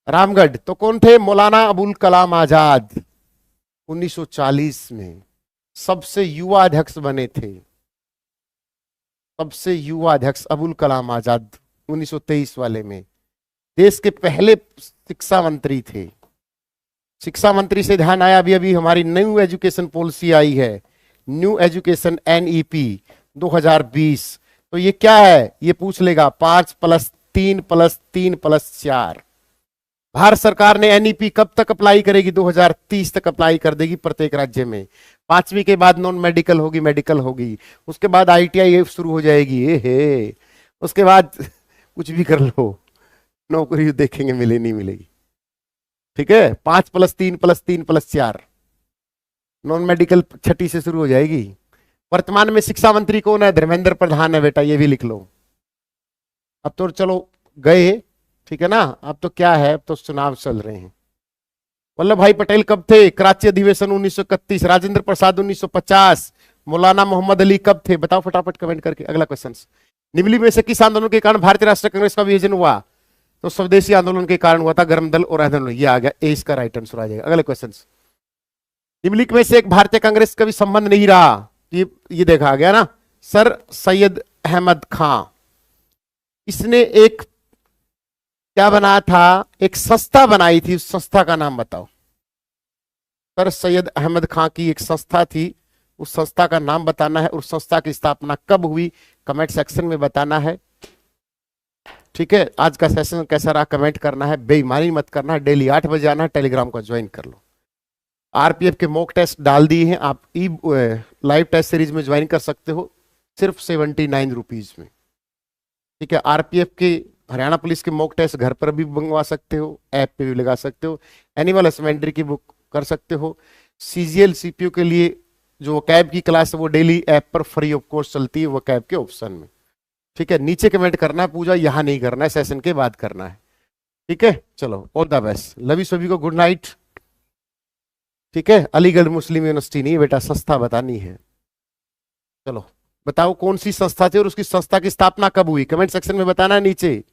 रामगढ़ तो कौन थे? मौलाना अबुल कलाम आजाद 1940 में सबसे युवा अध्यक्ष बने थे। सबसे युवा अध्यक्ष अबुल कलाम आजाद 1923 वाले में। देश के पहले शिक्षा मंत्री थे। शिक्षा मंत्री से ध्यान आया, अभी अभी हमारी न्यू एजुकेशन पॉलिसी आई है, न्यू एजुकेशन NEP 2020। तो ये क्या है? ये पूछ लेगा 5+3+3+4। भारत सरकार ने एनईपी कब तक अप्लाई करेगी? 2030 तक अप्लाई कर देगी प्रत्येक राज्य में। 5वीं के बाद नॉन मेडिकल होगी, मेडिकल होगी, उसके बाद ITI शुरू हो जाएगी। हे उसके बाद कुछ भी कर लो, नौकरी देखेंगे मिले नहीं मिलेगी। ठीक है, 5+3+3+4 नॉन मेडिकल 6ठी से शुरू हो जाएगी। वर्तमान में शिक्षा मंत्री कौन है? धर्मेंद्र प्रधान है बेटा, ये भी लिख लो। अब तो चलो गए, ठीक है ना, अब तो क्या है, अब तो चुनाव चल रहे हैं। वल्लभ भाई पटेल कब थे? कराची अधिवेशन 1931। राजेंद्र प्रसाद 1950। मौलाना मोहम्मद अली कब थे? बताओ फटाफट कमेंट करके। अगला क्वेश्चन, निम्नलिखित में से किस आंदोलन के कारण भारतीय राष्ट्रीय कांग्रेस का विभाजन हुआ? तो स्वदेशी आंदोलन के कारण हुआ था, गर्म दल और आंदोलन। ये आ गया, ए इसका राइट आंसर आ जाएगा। अगले क्वेश्चन, निम्नलिखित में से एक भारतीय कांग्रेस का भी संबंध नहीं रहा। ये देखा गया ना, सर सैयद अहमद खां, इसने एक क्या बनाया था? एक संस्था बनाई थी, उस संस्था का नाम बताओ। सर सैयद अहमद खां की एक संस्था थी, उस संस्था का नाम बताना है। उस संस्था की स्थापना कब हुई? कमेंट सेक्शन में बताना है। ठीक है, आज का सेशन कैसा रहा कमेंट करना है, बेईमानी मत करना है। डेली 8 बजे आना है, टेलीग्राम को ज्वाइन कर लो। आरपीएफ के मॉक टेस्ट डाल दिए हैं, आप लाइव टेस्ट सीरीज में ज्वाइन कर सकते हो सिर्फ 79 रुपीज में। ठीक है, आरपीएफ के हरियाणा पुलिस के मॉक टेस्ट घर पर भी मंगवा सकते हो, ऐप पे भी लगा सकते हो। एनिमल हस्बेंड्री की बुक कर सकते हो। सीजीएल सीपीयू के लिए जो कैब की क्लास है वो डेली ऐप पर फ्री ऑफ कॉस्ट चलती है, वो कैब के ऑप्शन में। ठीक है, नीचे कमेंट करना है, पूजा यहाँ नहीं करना है, सेशन के बाद करना है। ठीक है, चलो all the best, love you सभी को, गुड नाइट। ठीक है, अलीगढ़ मुस्लिम यूनिवर्सिटी नहीं बेटा, संस्था बतानी है। चलो बताओ कौन सी संस्था थी और उसकी संस्था की स्थापना कब हुई? कमेंट सेक्शन में बताना है नीचे।